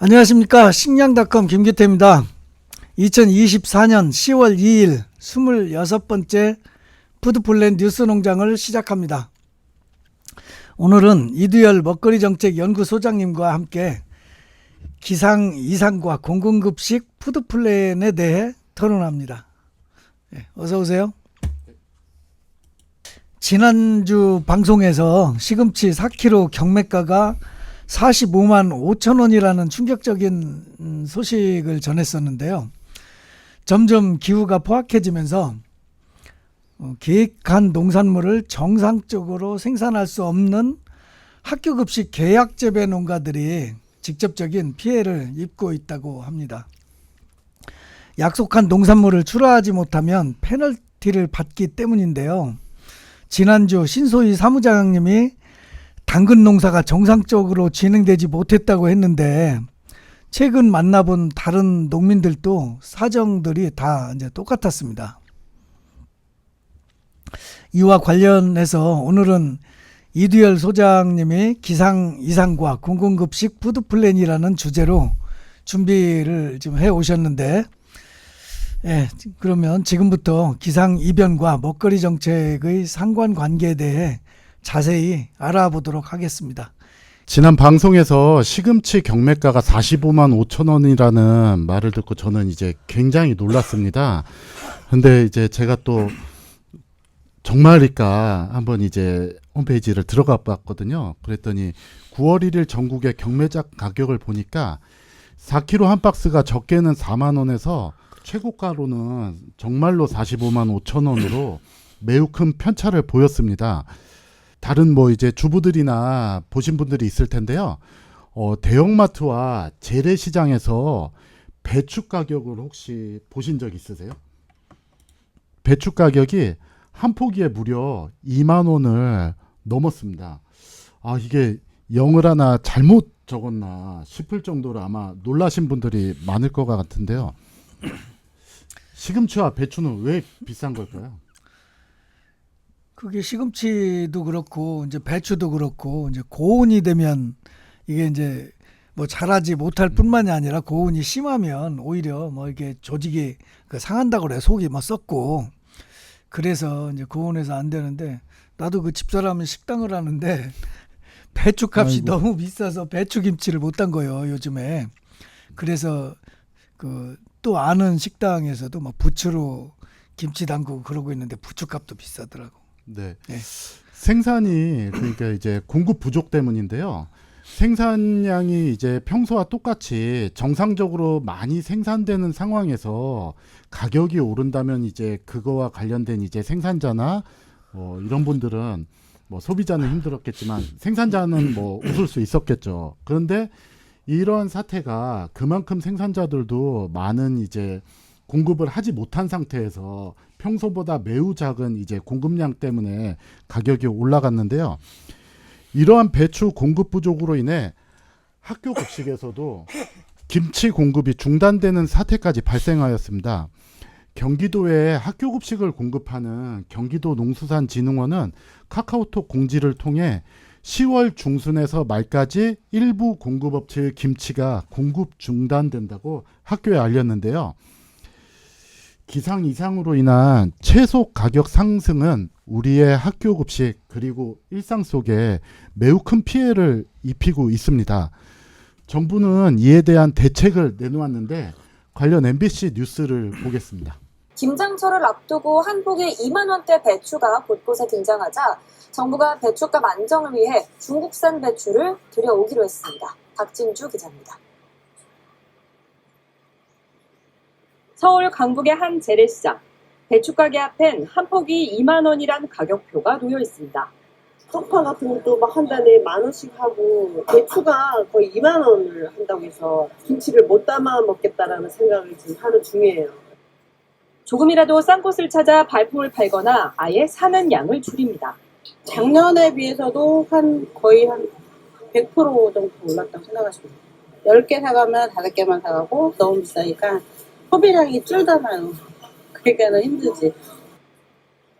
안녕하십니까. 식량닷컴 김기태입니다. 2024년 10월 2일 26번째 푸드플랜 뉴스농장을 시작합니다. 오늘은 이두열 먹거리정책연구소장님과 함께 기상 이상과 공공급식 푸드플랜에 대해 토론합니다. 어서 오세요. 지난주 방송에서 시금치 4kg 경매가가 45만 5천 원이라는 충격적인 소식을 전했었는데요. 점점 기후가 포악해지면서 계획한 농산물을 정상적으로 생산할 수 없는 학교급식 계약재배 농가들이 직접적인 피해를 입고 있다고 합니다. 약속한 농산물을 출하하지 못하면 페널티를 받기 때문인데요. 지난주 신소희 사무장님이 당근 농사가 정상적으로 진행되지 못했다고 했는데, 최근 만나본 다른 농민들도 사정들이 다 이제 똑같았습니다. 이와 관련해서 오늘은 이두열 소장님이 기상 이상과 공공급식 푸드플랜이라는 주제로 준비를 좀 해 오셨는데, 그러면 지금부터 기상 이변과 먹거리 정책의 상관관계에 대해 자세히 알아보도록 하겠습니다. 지난 방송에서 시금치 경매가가 45만 5천 원이라는 말을 듣고 저는 이제 굉장히 놀랐습니다. 근데 이제 제가 또 정말일까 한번 이제 홈페이지를 들어가 봤거든요. 그랬더니 9월 1일 전국의 경매장 가격을 보니까 4kg 한 박스가 적게는 4만 원에서 최고가로는 정말로 45만 5천 원으로 매우 큰 편차를 보였습니다. 다른 이제 주부들이나 보신 분들이 있을 텐데요. 대형마트와 재래시장에서 배추 가격을 혹시 보신 적 있으세요? 배추 가격이 한 포기에 무려 2만 원을 넘었습니다. 이게 영을 하나 잘못 적었나 싶을 정도로 아마 놀라신 분들이 많을 것 같은데요. 시금치와 배추는 왜 비싼 걸까요? 그게 시금치도 그렇고 이제 배추도 그렇고 이제 고온이 되면 이게 이제 자라지 못할 뿐만이 아니라 고온이 심하면 오히려 이게 조직이 상한다고 그래. 속이 썩고. 그래서 이제 고온에서 안 되는데, 나도 그 집사람은 식당을 하는데 배추값이 너무 비싸서 배추김치를 못 한 거예요, 요즘에. 그래서 또 아는 식당에서도 부추로 김치 담그고 그러고 있는데 부추값도 비싸더라고. 네. 생산이 그러니까 이제 공급 부족 때문인데요. 생산량이 이제 평소와 똑같이 정상적으로 많이 생산되는 상황에서 가격이 오른다면 이제 그거와 관련된 이제 생산자나 이런 분들은 소비자는 힘들었겠지만 생산자는 웃을 수 있었겠죠. 그런데 이런 사태가 그만큼 생산자들도 많은 이제 공급을 하지 못한 상태에서 평소보다 매우 작은 이제 공급량 때문에 가격이 올라갔는데요. 이러한 배추 공급 부족으로 인해 학교 급식에서도 김치 공급이 중단되는 사태까지 발생하였습니다. 경기도에 학교 급식을 공급하는 경기도 농수산진흥원은 카카오톡 공지를 통해 10월 중순에서 말까지 일부 공급업체의 김치가 공급 중단된다고 학교에 알렸는데요. 기상 이상으로 인한 채소 가격 상승은 우리의 학교 급식 그리고 일상 속에 매우 큰 피해를 입히고 있습니다. 정부는 이에 대한 대책을 내놓았는데 관련 MBC 뉴스를 보겠습니다. 김장철을 앞두고 한 포기에 2만 원대 배추가 곳곳에 등장하자 정부가 배추값 안정을 위해 중국산 배추를 들여오기로 했습니다. 박진주 기자입니다. 서울 강북의 한 재래시장. 배추 가게 앞엔 한 포기 2만 원이란 가격표가 놓여 있습니다. 쪽파 같은 것도 한 달에 10,000원씩 하고 배추가 거의 2만 원을 한다고 해서 김치를 못 담아 먹겠다라는 생각을 지금 하는 중이에요. 조금이라도 싼 곳을 찾아 발품을 팔거나 아예 사는 양을 줄입니다. 작년에 비해서도 거의 한 100% 정도 올랐다고 생각하시면 돼요. 10개 사가면 5개만 사가고 너무 비싸니까 소비량이 줄잖아요. 그러니까는 힘들지.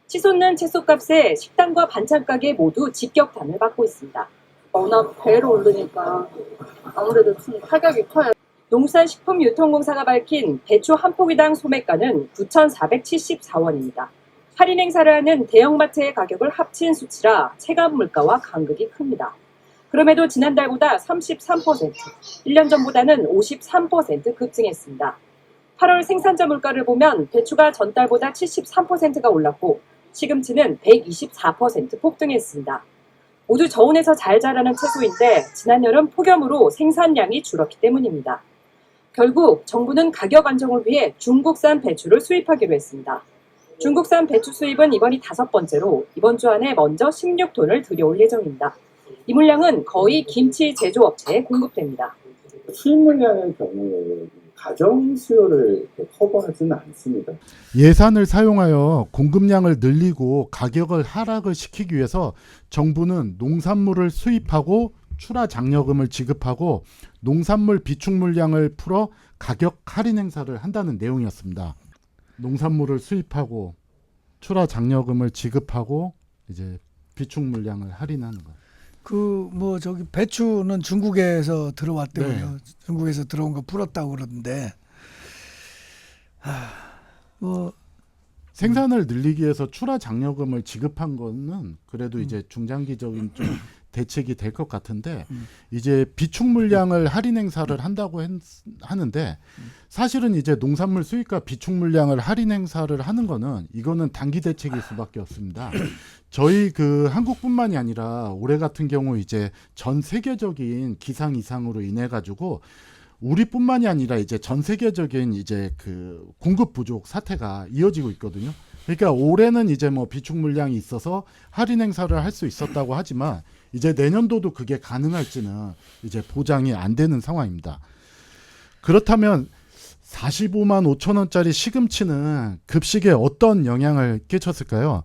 치솟는 채소값에 식당과 반찬 가게 모두 직격탄을 받고 있습니다. 워낙 배로 오르니까 아무래도 좀 타격이 커요. 농산식품유통공사가 밝힌 배추 한 포기당 소매가는 9,474원입니다. 할인 행사를 하는 대형마트의 가격을 합친 수치라 체감 물가와 간극이 큽니다. 그럼에도 지난달보다 33%, 1년 전보다는 53% 급증했습니다. 8월 생산자 물가를 보면 배추가 전달보다 73%가 올랐고 시금치는 124% 폭등했습니다. 모두 저온에서 잘 자라는 채소인데 지난 여름 폭염으로 생산량이 줄었기 때문입니다. 결국 정부는 가격 안정을 위해 중국산 배추를 수입하기로 했습니다. 중국산 배추 수입은 이번이 5번째로 이번 주 안에 먼저 16톤을 들여올 예정입니다. 이 물량은 거의 김치 제조업체에 공급됩니다. 수입 물량의 경우에 가정 수요를 커버하지는 않습니다. 예산을 사용하여 공급량을 늘리고 가격을 하락을 시키기 위해서 정부는 농산물을 수입하고 출하 장려금을 지급하고 농산물 비축 물량을 풀어 가격 할인 행사를 한다는 내용이었습니다. 농산물을 수입하고 출하 장려금을 지급하고 이제 비축 물량을 할인하는 거. 저기 배추는 중국에서 들어왔대요. 네. 중국에서 들어온 거 풀었다고 그러는데 생산을 늘리기 위해서 출하 장려금을 지급한 거는 그래도 이제 중장기적인 좀 대책이 될 것 같은데 이제 비축 물량을 할인 행사를 한다고 하는데 사실은 이제 농산물 수입과 비축 물량을 할인 행사를 하는 거는 이거는 단기 대책일 수밖에 없습니다. 저희 한국뿐만이 아니라 올해 같은 경우 이제 전 세계적인 기상 이상으로 인해 가지고 우리뿐만이 아니라 이제 전 세계적인 이제 공급 부족 사태가 이어지고 있거든요. 그러니까 올해는 이제 뭐 비축 물량이 있어서 할인 행사를 할 수 있었다고 하지만 이제 내년도도 그게 가능할지는 이제 보장이 안 되는 상황입니다. 그렇다면 45만 5천 원짜리 시금치는 급식에 어떤 영향을 끼쳤을까요?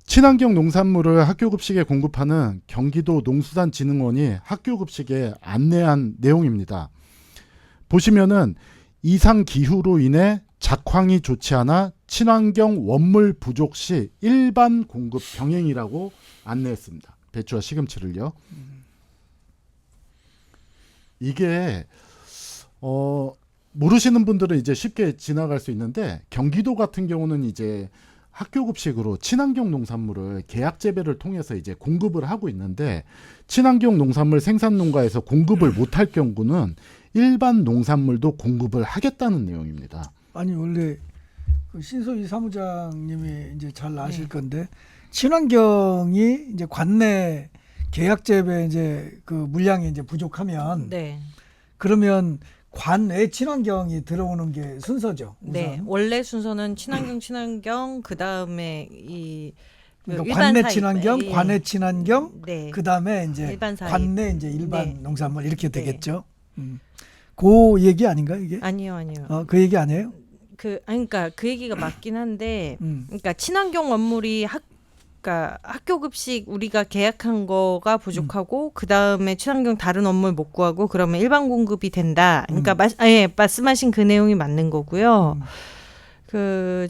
친환경 농산물을 학교 급식에 공급하는 경기도 농수산진흥원이 학교 급식에 안내한 내용입니다. 보시면은 이상 기후로 인해 작황이 좋지 않아 친환경 원물 부족 시 일반 공급 병행이라고 안내했습니다. 배추와 시금치를요. 이게 모르시는 분들은 이제 쉽게 지나갈 수 있는데 경기도 같은 경우는 이제 학교 급식으로 친환경 농산물을 계약 재배를 통해서 이제 공급을 하고 있는데 친환경 농산물 생산 농가에서 공급을 못할 경우는 일반 농산물도 공급을 하겠다는 내용입니다. 아니 원래 신소희 사무장님이 이제 잘 아실 건데 친환경이 이제 관내 계약 재배 이제 물량이 이제 부족하면 그러면 관외 친환경이 들어오는 게 순서죠. 우선. 네, 원래 순서는 친환경 그 다음에 그러니까 일반 관내 사입, 친환경, 예. 관외 친환경, 네. 그 다음에 이제 일반 사입. 관내 이제 일반 네. 농산물 이렇게 네. 되겠죠. 그 얘기 아닌가 이게? 아니요. 그 얘기 아니에요? 그러니까 그 얘기가 맞긴 한데, 음. 그러니까 친환경 원물이 그러니까 학교 급식 우리가 계약한 거가 부족하고 그 다음에 친환경 다른 원물 못 구하고 그러면 일반 공급이 된다. 그러니까 말씀하신 그 내용이 맞는 거고요.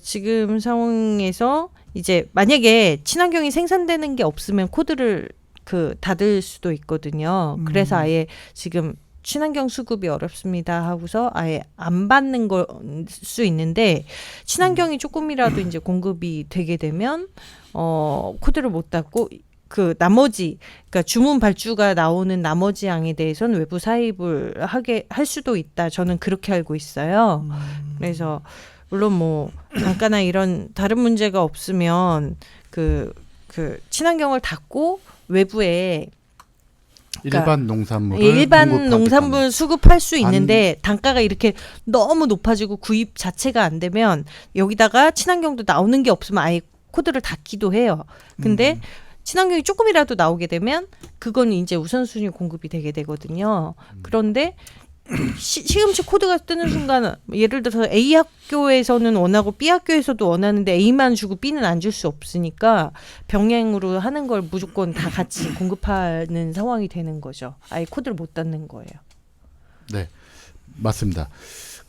지금 상황에서 이제 만약에 친환경이 생산되는 게 없으면 코드를 닫을 수도 있거든요. 그래서 아예 지금 친환경 수급이 어렵습니다 하고서 아예 안 받는 걸 수 있는데 친환경이 조금이라도 이제 공급이 되게 되면 코드를 못 닫고 나머지 그러니까 주문 발주가 나오는 나머지 양에 대해서는 외부 사입을 할 수도 있다. 저는 그렇게 알고 있어요. 그래서 물론 뭐 단가나 이런 다른 문제가 없으면 친환경을 닫고 외부에 일반 농산물을 일반 공급하겠다는. 농산물 수급할 수 있는데 단가가 이렇게 너무 높아지고 구입 자체가 안 되면 여기다가 친환경도 나오는 게 없으면 아예 코드를 닫기도 해요. 근데 친환경이 조금이라도 나오게 되면 그건 이제 우선순위 공급이 되게 되거든요. 그런데 시금치 코드가 뜨는 순간 예를 들어서 A 학교에서는 원하고 B 학교에서도 원하는데 A만 주고 B는 안 줄 수 없으니까 병행으로 하는 걸 무조건 다 같이 공급하는 상황이 되는 거죠. 아예 코드를 못 닫는 거예요. 네, 맞습니다.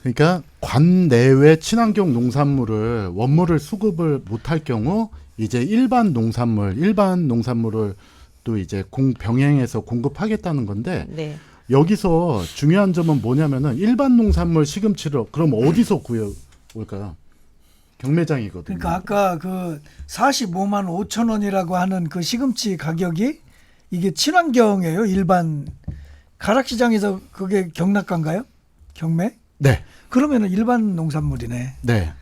그러니까 관내외 친환경 농산물을 원물을 수급을 못할 경우 이제 일반 농산물을 또 이제 병행해서 공급하겠다는 건데 네. 여기서 중요한 점은 뭐냐면은 일반 농산물 시금치를 그럼 어디서 구해올까요? 경매장이거든요. 그러니까 아까 그 45만 5천 원이라고 하는 그 시금치 가격이 이게 친환경이에요? 일반 가락시장에서 그게 경락가인가요? 경매? 네. 그러면은 일반 농산물이네. 네.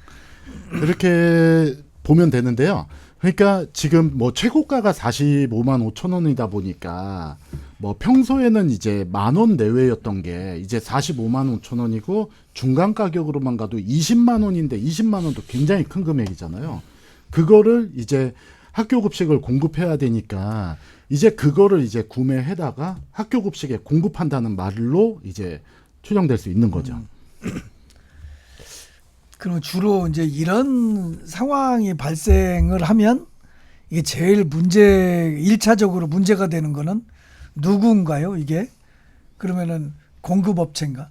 그렇게 보면 되는데요. 그러니까 지금 뭐 최고가가 45만 5천 원이다 보니까 뭐 평소에는 이제 10,000원 내외였던 게 이제 45만 5천 원이고 중간 가격으로만 가도 20만 원인데 20만 원도 굉장히 큰 금액이잖아요. 그거를 이제 학교 급식을 공급해야 되니까 이제 그거를 이제 구매해다가 학교 급식에 공급한다는 말로 이제 추정될 수 있는 거죠. 그럼 주로 이제 이런 상황이 발생을 하면 이게 제일 1차적으로 문제가 되는 거는 누군가요, 이게? 그러면은 공급업체인가?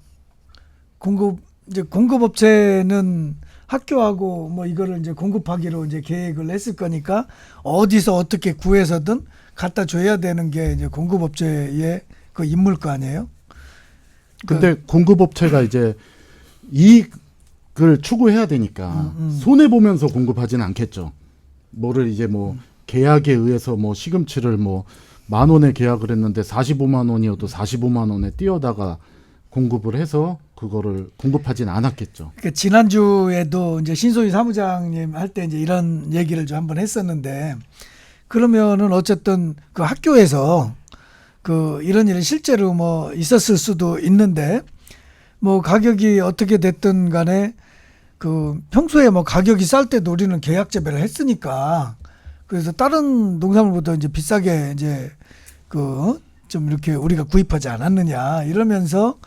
공급업체는 학교하고 뭐 이거를 이제 공급하기로 이제 계획을 했을 거니까 어디서 어떻게 구해서든 갖다 줘야 되는 게 이제 공급업체의 그 임무일 거 아니에요? 근데 공급업체가 이제 이익을 추구해야 되니까 손해 보면서 공급하지는 않겠죠. 뭐를 이제 뭐 계약에 의해서 뭐 시금치를 뭐 10,000원에 계약을 했는데 45만 원이어도 45만 원에 띄어다가 공급을 해서 그거를 공급하진 않았겠죠. 그러니까 지난주에도 이제 신소희 사무장님 할 때 이제 이런 얘기를 좀 한번 했었는데 그러면은 어쨌든 그 학교에서 그 이런 일이 실제로 뭐 있었을 수도 있는데 뭐 가격이 어떻게 됐든 간에 그 평소에 뭐 가격이 쌀 때도 우리는 계약 재배를 했으니까 그래서 다른 농산물보다 이제 비싸게 이제 그 좀 이렇게 우리가 구입하지 않았느냐 이러면서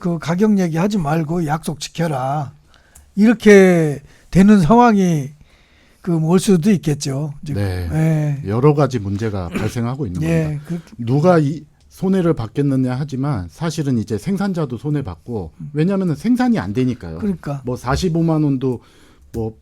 그 가격 얘기하지 말고 약속 지켜라 이렇게 되는 상황이 그 올 수도 있겠죠. 지금. 네. 여러 가지 문제가 발생하고 있는 예. 겁니다. 누가 이 손해를 받겠느냐 하지만 사실은 이제 생산자도 손해 받고 왜냐하면 생산이 안 되니까요. 그러니까 뭐 45만 원도 뭐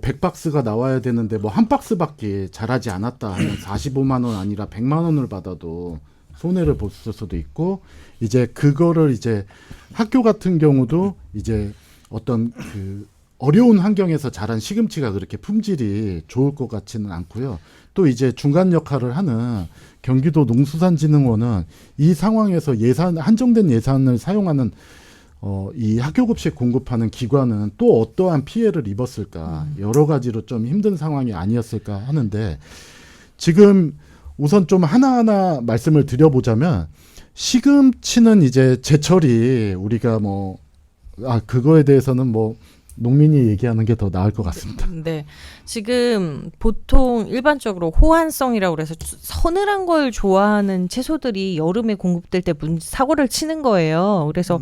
100박스가 나와야 되는데 뭐 한 박스밖에 자라지 않았다 하면 45만 원 아니라 100만 원을 받아도 손해를 볼 수도 있고 이제 그거를 이제 학교 같은 경우도 이제 어떤 그 어려운 환경에서 자란 시금치가 그렇게 품질이 좋을 것 같지는 않고요. 또 이제 중간 역할을 하는 경기도 농수산진흥원은 이 상황에서 한정된 예산을 사용하는 이 학교 급식 공급하는 기관은 또 어떠한 피해를 입었을까 여러 가지로 좀 힘든 상황이 아니었을까 하는데 지금 우선 좀 하나하나 말씀을 드려보자면 시금치는 이제 제철이 우리가 그거에 대해서는 뭐 농민이 얘기하는 게 더 나을 것 같습니다. 네. 지금 보통 일반적으로 호환성이라고 그래서 서늘한 걸 좋아하는 채소들이 여름에 공급될 때 사고를 치는 거예요. 그래서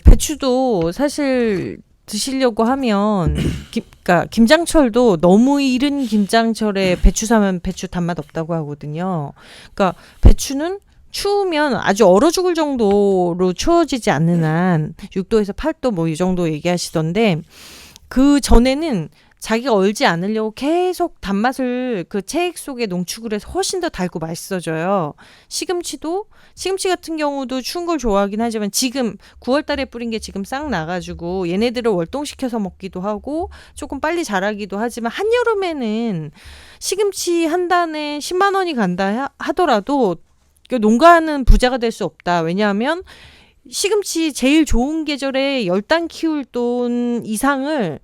배추도 사실 드시려고 하면 그러니까 김장철도 너무 이른 김장철에 배추 사면 배추 단맛 없다고 하거든요. 그러니까 배추는 추우면 아주 얼어 죽을 정도로 추워지지 않는 한 6도에서 8도 뭐 이 정도 얘기하시던데 그 전에는 자기가 얼지 않으려고 계속 단맛을 그 체액 속에 농축을 해서 훨씬 더 달고 맛있어져요. 시금치 같은 경우도 추운 걸 좋아하긴 하지만 지금 9월 달에 뿌린 게 지금 싹 나가지고 얘네들을 월동시켜서 먹기도 하고 조금 빨리 자라기도 하지만 한여름에는 시금치 한 단에 10만 원이 간다 하더라도 농가는 부자가 될 수 없다. 왜냐하면 시금치 제일 좋은 계절에 10단 키울 돈 이상을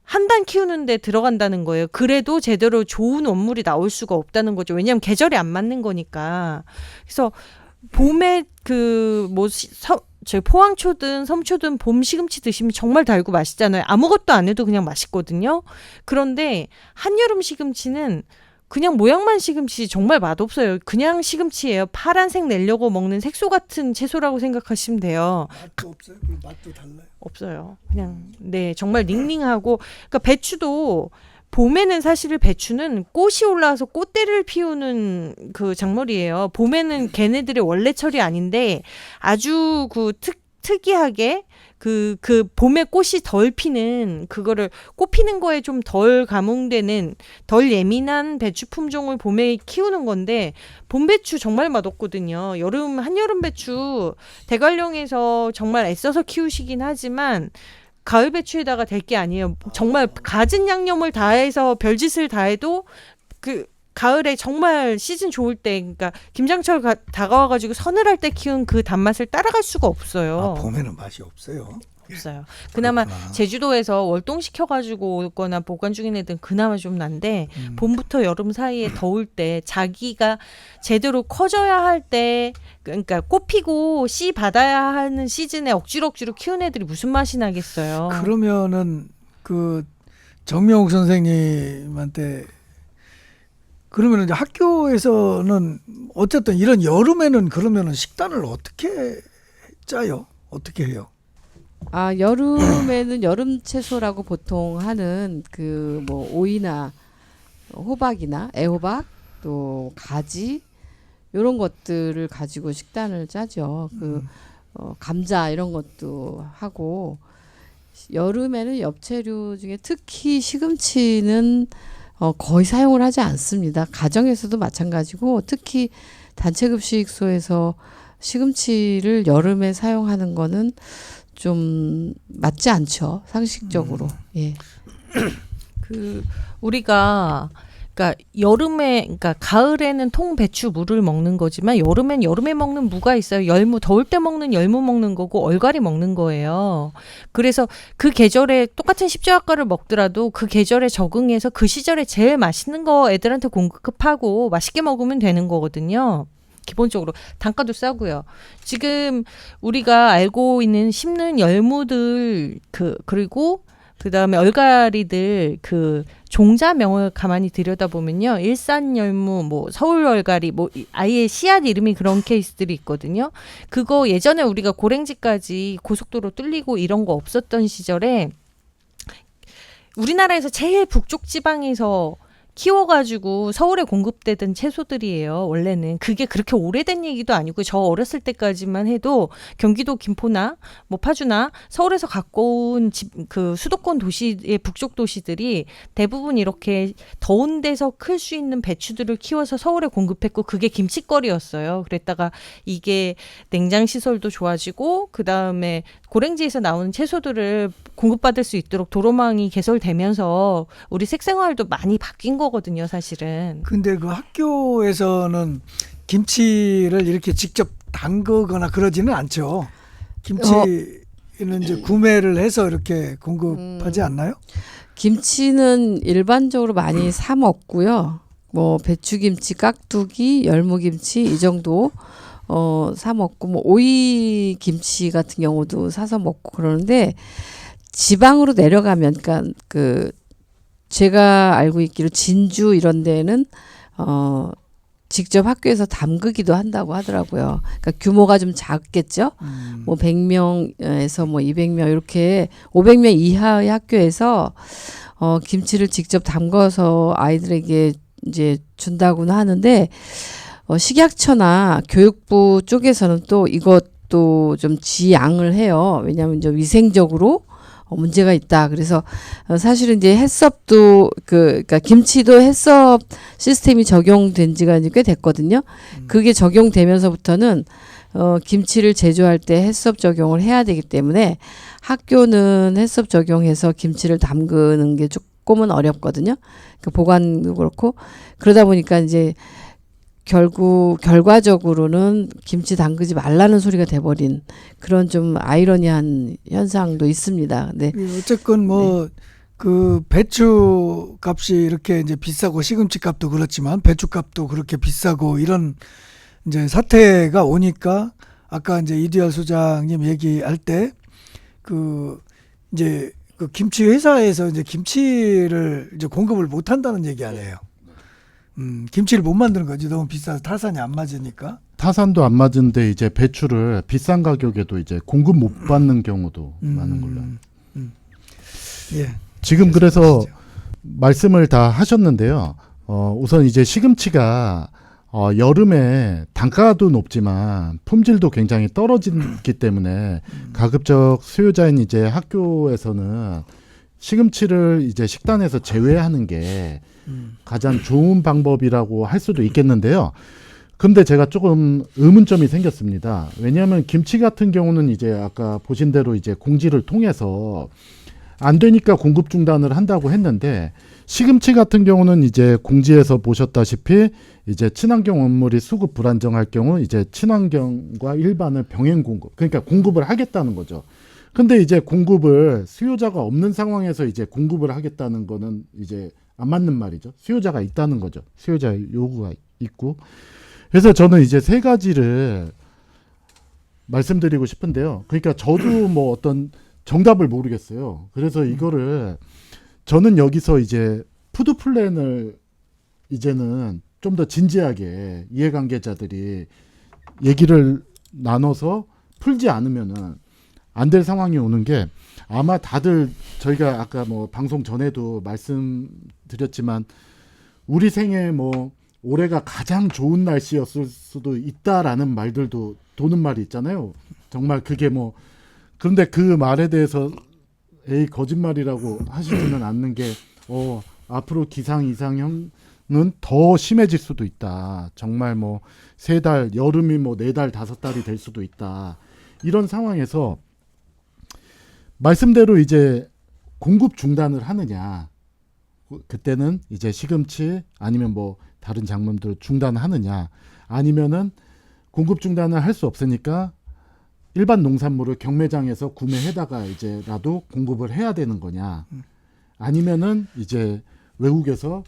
한 단 키우는데 들어간다는 거예요. 그래도 제대로 좋은 원물이 나올 수가 없다는 거죠. 왜냐하면 계절이 안 맞는 거니까. 그래서 봄에 저희 포항초든 섬초든 봄 시금치 드시면 정말 달고 맛있잖아요. 아무것도 안 해도 그냥 맛있거든요. 그런데 한여름 시금치는 그냥 모양만 시금치 정말 맛없어요. 그냥 시금치예요. 파란색 내려고 먹는 색소 같은 채소라고 생각하시면 돼요. 맛도 없어요. 맛도 달라요. 없어요. 그냥 정말 닝닝하고 그러니까 배추도 봄에는 사실 배추는 꽃이 올라와서 꽃대를 피우는 그 작물이에요. 봄에는 걔네들의 원래 철이 아닌데 아주 그 특이하게 그 봄에 꽃이 덜 피는 그거를 꽃 피는 거에 좀 덜 감흥되는 덜 예민한 배추 품종을 봄에 키우는 건데 봄 배추 정말 맛없거든요. 한여름 배추 대관령에서 정말 애써서 키우시긴 하지만 가을 배추에다가 될 게 아니에요. 정말 갖은 양념을 다해서 별짓을 다해도 그 가을에 정말 시즌 좋을 때, 그러니까 김장철 다가와가지고 서늘할 때 키운 그 단맛을 따라갈 수가 없어요. 봄에는 맛이 없어요. 없어요. 그나마 그렇구나. 제주도에서 월동 시켜가지고 오거나 보관 중인 애들은 그나마 좀 난데 봄부터 여름 사이에 더울 때 자기가 제대로 커져야 할 때, 그러니까 꽃 피고 씨 받아야 하는 시즌에 억지로 키운 애들이 무슨 맛이 나겠어요. 그러면은 그 정명욱 선생님한테 그러면 이제 학교에서는 어쨌든 이런 여름에는 그러면은 식단을 어떻게 짜요? 어떻게 해요? 여름에는 여름 채소라고 보통 하는 그 뭐 오이나 호박이나 애호박 또 가지 이런 것들을 가지고 식단을 짜죠. 감자 이런 것도 하고 여름에는 엽채류 중에 특히 시금치는 거의 사용을 하지 않습니다. 가정에서도 마찬가지고 특히 단체급식소에서 시금치를 여름에 사용하는 거는 좀 맞지 않죠. 상식적으로. 예. 우리가 그러니까 그러니까 가을에는 통배추 무를 먹는 거지만 여름엔 여름에 먹는 무가 있어요. 열무, 더울 때 먹는 열무 먹는 거고 얼갈이 먹는 거예요. 그래서 그 계절에 똑같은 십조약과를 먹더라도 그 계절에 적응해서 그 시절에 제일 맛있는 거 애들한테 공급하고 맛있게 먹으면 되는 거거든요. 기본적으로 단가도 싸고요. 지금 우리가 알고 있는 심는 열무들 그리고 그다음에 얼갈이들 그 종자명을 가만히 들여다보면요. 일산 열무, 뭐 서울 얼갈이, 뭐 아예 씨앗 이름이 그런 케이스들이 있거든요. 그거 예전에 우리가 고랭지까지 고속도로 뚫리고 이런 거 없었던 시절에 우리나라에서 제일 북쪽 지방에서 키워가지고 서울에 공급되던 채소들이에요. 원래는 그게 그렇게 오래된 얘기도 아니고 저 어렸을 때까지만 해도 경기도 김포나 뭐 파주나 서울에서 갖고 온 그 수도권 도시의 북쪽 도시들이 대부분 이렇게 더운 데서 클 수 있는 배추들을 키워서 서울에 공급했고 그게 김치거리였어요. 그랬다가 이게 냉장 시설도 좋아지고 그 다음에 고랭지에서 나오는 채소들을 공급받을 수 있도록 도로망이 개설되면서 우리 식생활도 많이 바뀐 거거든요, 사실은. 근데 그 학교에서는 김치를 이렇게 직접 담그거나 그러지는 않죠. 김치는 이제 구매를 해서 이렇게 공급하지 않나요? 김치는 일반적으로 많이 사 먹고요. 뭐 배추김치, 깍두기, 열무김치 이 정도 사 먹고 뭐 오이 김치 같은 경우도 사서 먹고 그러는데 지방으로 내려가면 그러니까 그 제가 알고 있기로 진주 이런 데는 직접 학교에서 담그기도 한다고 하더라고요. 그러니까 규모가 좀 작겠죠. 뭐 100명에서 뭐 200명 이렇게 500명 이하의 학교에서 김치를 직접 담궈서 아이들에게 이제 준다고는 하는데 식약처나 교육부 쪽에서는 또 이것도 좀 지양을 해요. 왜냐하면 이제 위생적으로 문제가 있다. 그래서 사실은 이제 햇섭도 그러니까 김치도 햇섭 시스템이 적용된 지가 이제 꽤 됐거든요. 그게 적용되면서부터는 김치를 제조할 때 햇섭 적용을 해야 되기 때문에 학교는 햇섭 적용해서 김치를 담그는 게 조금은 어렵거든요. 그 보관도 그렇고 그러다 보니까 이제 결과적으로는 김치 담그지 말라는 소리가 돼버린 그런 좀 아이러니한 현상도 있습니다. 네. 어쨌건 뭐 그 배추 값이 이렇게 이제 비싸고 시금치 값도 그렇지만 배추 값도 그렇게 비싸고 이런 이제 사태가 오니까 아까 이제 이두열 소장님 얘기할 때 그 이제 그 김치 회사에서 이제 김치를 이제 공급을 못 한다는 얘기 아니에요. 김치를 못 만드는 거지. 너무 비싸서 타산이 안 맞으니까. 타산도 안 맞은데 이제 배추를 비싼 가격에도 이제 공급 못 받는 경우도 많은 걸로. 예. 지금 그래서 말씀을 다 하셨는데요. 우선 이제 시금치가 여름에 단가도 높지만 품질도 굉장히 떨어지기 때문에 가급적 수요자인 이제 학교에서는 시금치를 이제 식단에서 제외하는 게 가장 좋은 방법이라고 할 수도 있겠는데요. 근데 제가 조금 의문점이 생겼습니다. 왜냐하면 김치 같은 경우는 이제 아까 보신 대로 이제 공지를 통해서 안 되니까 공급 중단을 한다고 했는데, 시금치 같은 경우는 이제 공지에서 보셨다시피 이제 친환경 원물이 수급 불안정할 경우 이제 친환경과 일반을 병행 공급, 그러니까 공급을 하겠다는 거죠. 근데 이제 공급을 수요자가 없는 상황에서 이제 공급을 하겠다는 거는 이제 안 맞는 말이죠. 수요자가 있다는 거죠. 수요자 요구가 있고. 그래서 저는 이제 세 가지를 말씀드리고 싶은데요. 그러니까 저도 뭐 어떤 정답을 모르겠어요. 그래서 이거를 저는 여기서 이제 푸드 플랜을 이제는 좀 더 진지하게 이해관계자들이 얘기를 나눠서 풀지 않으면은 안 될 상황이 오는 게, 아마 다들 저희가 아까 뭐 방송 전에도 말씀드렸지만 우리 생애 뭐 올해가 가장 좋은 날씨였을 수도 있다라는 말들도 도는 말이 있잖아요. 정말 그게 뭐, 그런데 그 말에 대해서 에이 거짓말이라고 하시지는 않는 게 앞으로 기상 이상형은 더 심해질 수도 있다. 정말 뭐 3달, 여름이 뭐 4달, 5달이 될 수도 있다. 이런 상황에서 말씀대로 이제 공급 중단을 하느냐, 그때는 이제 시금치 아니면 뭐 다른 작물들 중단하느냐, 아니면은 공급 중단을 할 수 없으니까 일반 농산물을 경매장에서 구매해다가 이제라도 공급을 해야 되는 거냐, 아니면은 이제 외국에서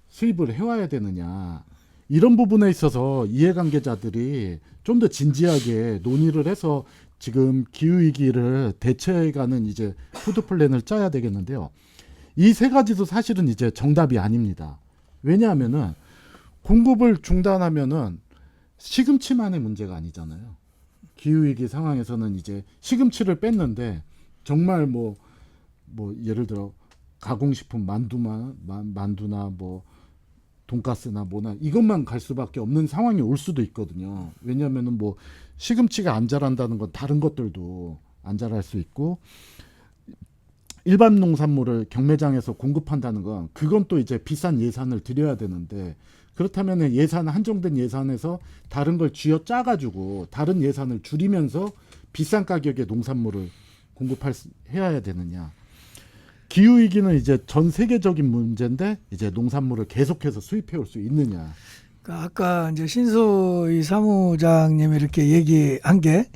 수입을 해와야 되느냐, 이런 부분에 있어서 이해관계자들이 좀 더 진지하게 논의를 해서 지금 기후위기를 대처해가는 이제 푸드 플랜을 짜야 되겠는데요. 이 세 가지도 사실은 이제 정답이 아닙니다. 왜냐하면은 공급을 중단하면은 시금치만의 문제가 아니잖아요. 기후위기 상황에서는 이제 시금치를 뺐는데 정말 뭐 예를 들어 가공식품 만두나 뭐 돈가스나 뭐나 이것만 갈 수밖에 없는 상황이 올 수도 있거든요. 왜냐하면은 뭐 시금치가 안 자란다는 건 다른 것들도 안 자랄 수 있고, 일반 농산물을 경매장에서 공급한다는 건 그건 또 이제 비싼 예산을 들여야 되는데, 그렇다면 한정된 예산에서 다른 걸 쥐어 짜가지고 다른 예산을 줄이면서 비싼 가격의 농산물을 해야 되느냐. 기후위기는 이제 전 세계적인 문제인데 이제 농산물을 계속해서 수입해 올 수 있느냐. 그러니까 아까 이제 신소희 사무장님이 이렇게 얘기한 게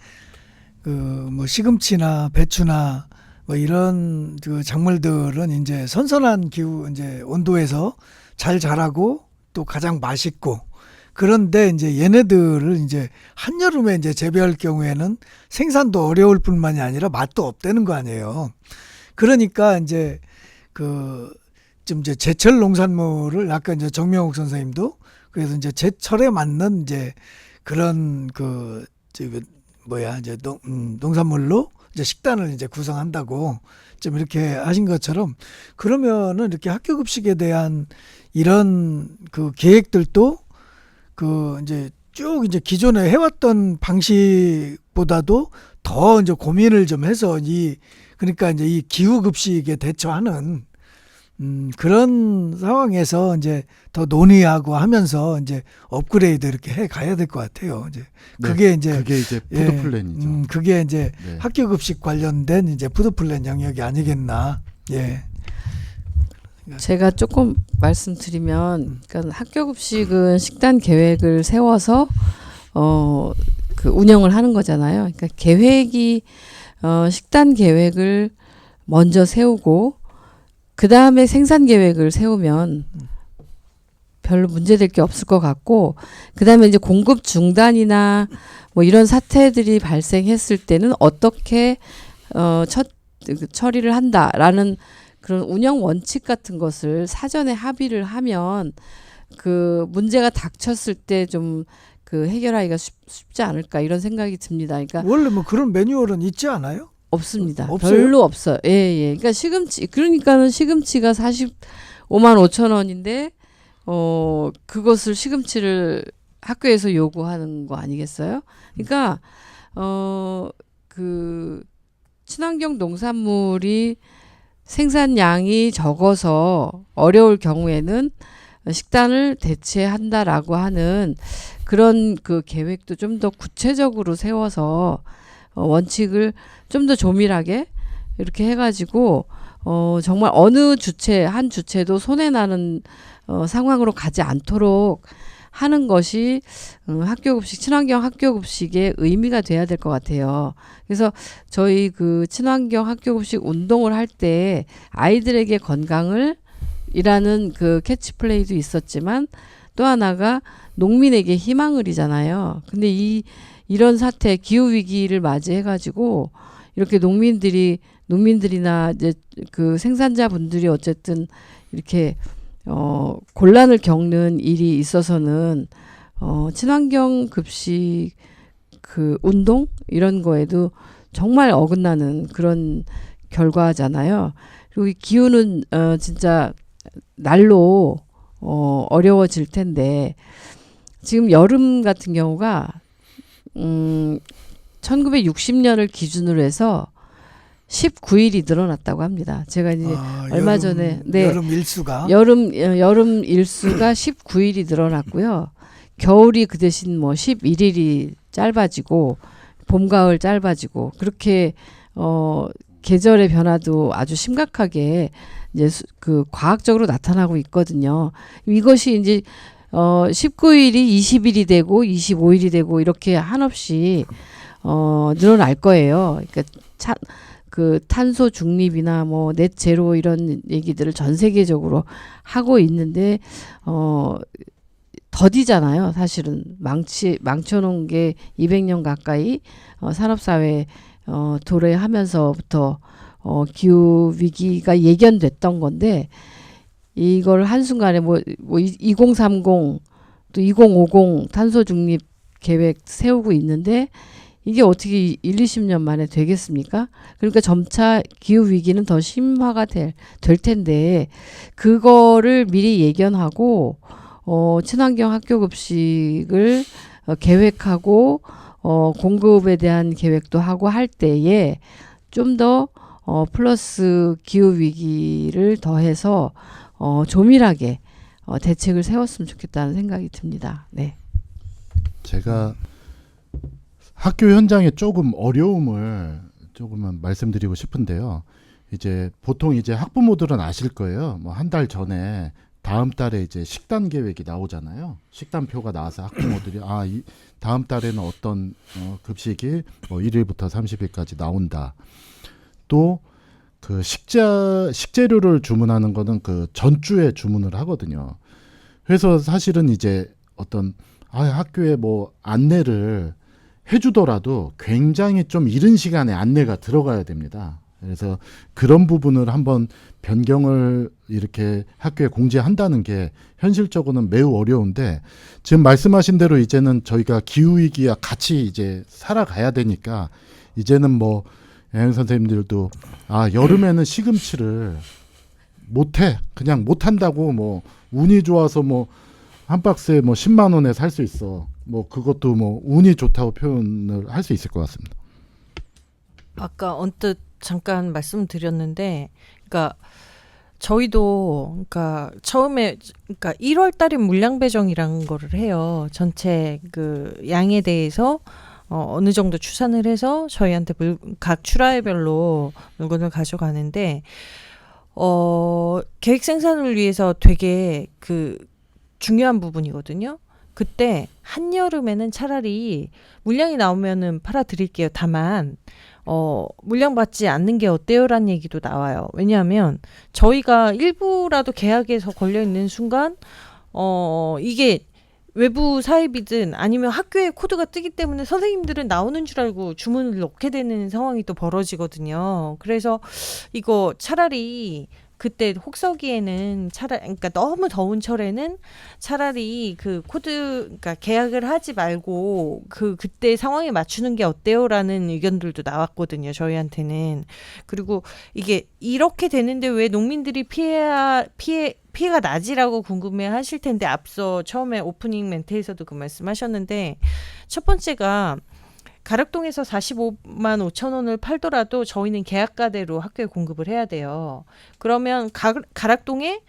그 뭐 시금치나 배추나 뭐 이런 그 작물들은 이제 선선한 기후 이제 온도에서 잘 자라고 또 가장 맛있고, 그런데 이제 얘네들을 이제 한여름에 이제 재배할 경우에는 생산도 어려울 뿐만이 아니라 맛도 없다는 거 아니에요. 그러니까 이제 좀 이제 제철 농산물을 아까 이제 정명욱 선생님도 그래서 이제 제철에 맞는 이제 그런 이제 농산물로 이제 식단을 이제 구성한다고 좀 이렇게 하신 것처럼, 그러면은 이렇게 학교 급식에 대한 이런 그 계획들도 이제 쭉 이제 기존에 해왔던 방식보다도 더 이제 고민을 좀 해서 그러니까 이제 이 기후 급식에 대처하는 그런 상황에서 이제 더 논의하고 하면서 이제 업그레이드 이렇게 해 가야 될 것 같아요. 이제 그게 이제 푸드 플랜이죠. 그게 이제 네. 학교 급식 관련된 이제 푸드 플랜 영역이 아니겠나. 예. 제가 조금 말씀드리면, 그러니까 학교 급식은 식단 계획을 세워서 그 운영을 하는 거잖아요. 그러니까 식단 계획을 먼저 세우고 그 다음에 생산 계획을 세우면 별로 문제될 게 없을 것 같고, 그 다음에 이제 공급 중단이나 뭐 이런 사태들이 발생했을 때는 어떻게 처리를 한다라는 그런 운영 원칙 같은 것을 사전에 합의를 하면 그 문제가 닥쳤을 때 좀 그 해결하기가 쉽지 않을까, 이런 생각이 듭니다. 그러니까 원래 뭐 그런 매뉴얼은 있지 않아요? 없습니다. 없어요? 별로 없어요. 예. 그러니까 그러니까는 시금치가 45만 5천 원인데 그것을 시금치를 학교에서 요구하는 거 아니겠어요? 그러니까 그 친환경 농산물이 생산량이 적어서 어려울 경우에는 식단을 대체한다라고 하는 그런 그 계획도 좀 더 구체적으로 세워서 원칙을 좀 더 조밀하게 이렇게 해가지고 정말 어느 주체 한 주체도 손해 나는 상황으로 가지 않도록 하는 것이 학교급식 친환경 학교급식의 의미가 돼야 될 것 같아요. 그래서 저희 그 친환경 학교급식 운동을 할 때 아이들에게 건강을 이라는 그 캐치플레이도 있었지만 또 하나가 농민에게 희망을이잖아요. 근데 이런 사태 기후 위기를 맞이해 가지고 이렇게 농민들이나 이제 그 생산자분들이 어쨌든 이렇게 곤란을 겪는 일이 있어서는 친환경 급식 그 운동 이런 거에도 정말 어긋나는 그런 결과잖아요. 그리고 이 기후는 진짜 날로 어려워질 텐데 지금 여름 같은 경우가 1960년을 기준으로 해서 19일이 늘어났다고 합니다. 제가 이제 얼마 전에 여름 일수가 여름 일수가 19일이 늘어났고요. 겨울이 그 대신 뭐 11일이 짧아지고 봄 가을 짧아지고 그렇게 계절의 변화도 아주 심각하게 이제 그 과학적으로 나타나고 있거든요. 이것이 이제 19일이 20일이 되고 25일이 되고 이렇게 한없이 늘어날 거예요. 그러니까 그 탄소 중립이나 뭐 넷 제로 이런 얘기들을 전 세계적으로 하고 있는데 더디잖아요. 사실은 망쳐놓은 게 200년 가까이 산업사회 도래하면서부터 기후 위기가 예견됐던 건데 이걸 한순간에 뭐 2030 또 2050 탄소 중립 계획 세우고 있는데 이게 어떻게 20년 만에 되겠습니까? 그러니까 점차 기후 위기는 더 심화가 될 텐데 그거를 미리 예견하고 친환경 학교 급식을 계획하고 공급에 대한 계획도 하고 할 때에 좀 더 플러스 기후 위기를 더해서 조밀하게 대책을 세웠으면 좋겠다는 생각이 듭니다. 네. 제가 학교 현장의 조금 어려움을 조금은 말씀드리고 싶은데요. 이제 보통 이제 학부모들은 아실 거예요. 뭐 한 달 전에 다음 달에 이제 식단 계획이 나오잖아요. 식단표가 나와서 학부모들이 이 다음 달에는 어떤 급식이 뭐 1일부터 30일까지 나온다. 또 그 식재료를 주문하는 거는 그 전주에 주문을 하거든요. 그래서 사실은 이제 어떤 학교에 뭐 안내를 해주더라도 굉장히 좀 이른 시간에 안내가 들어가야 됩니다. 그래서 그런 부분을 한번 변경을 이렇게 학교에 공지한다는 게 현실적으로는 매우 어려운데 지금 말씀하신 대로 이제는 저희가 기후위기와 같이 이제 살아가야 되니까 이제는 뭐 영양 선생님들도 여름에는 시금치를 못해 그냥 못한다고 뭐 운이 좋아서 뭐 한 박스에 뭐 10만 원에 살 수 있어 뭐 그것도 뭐 운이 좋다고 표현을 할 수 있을 것 같습니다. 아까 언뜻 잠깐 말씀드렸는데, 그러니까 저희도 그러니까 처음에 그러니까 1월 달에 물량 배정이라는 거를 해요. 전체 그 양에 대해서 어느 정도 추산을 해서 저희한테 각 출하회별로 물건을 가져가는데 계획 생산을 위해서 되게 그 중요한 부분이거든요. 그때 한여름에는 차라리 물량이 나오면은 팔아드릴게요. 다만 물량 받지 않는 게 어때요라는 얘기도 나와요. 왜냐하면 저희가 일부라도 계약에서 걸려 있는 순간 이게 외부 사입이든 아니면 학교에 코드가 뜨기 때문에 선생님들은 나오는 줄 알고 주문을 넣게 되는 상황이 또 벌어지거든요. 그래서 이거 차라리 그때 혹서기에는 그러니까 너무 더운 철에는 차라리 그 코드, 그러니까 계약을 하지 말고 그때 상황에 맞추는 게 어때요라는 의견들도 나왔거든요. 저희한테는. 그리고 이게 이렇게 되는데 왜 농민들이 피해 피해가 나지라고 궁금해하실 텐데 앞서 처음에 오프닝 멘트에서도 그 말씀하셨는데 첫 번째가 가락동에서 45만 5천 원을 팔더라도 저희는 계약가대로 학교에 공급을 해야 돼요. 그러면 가락동에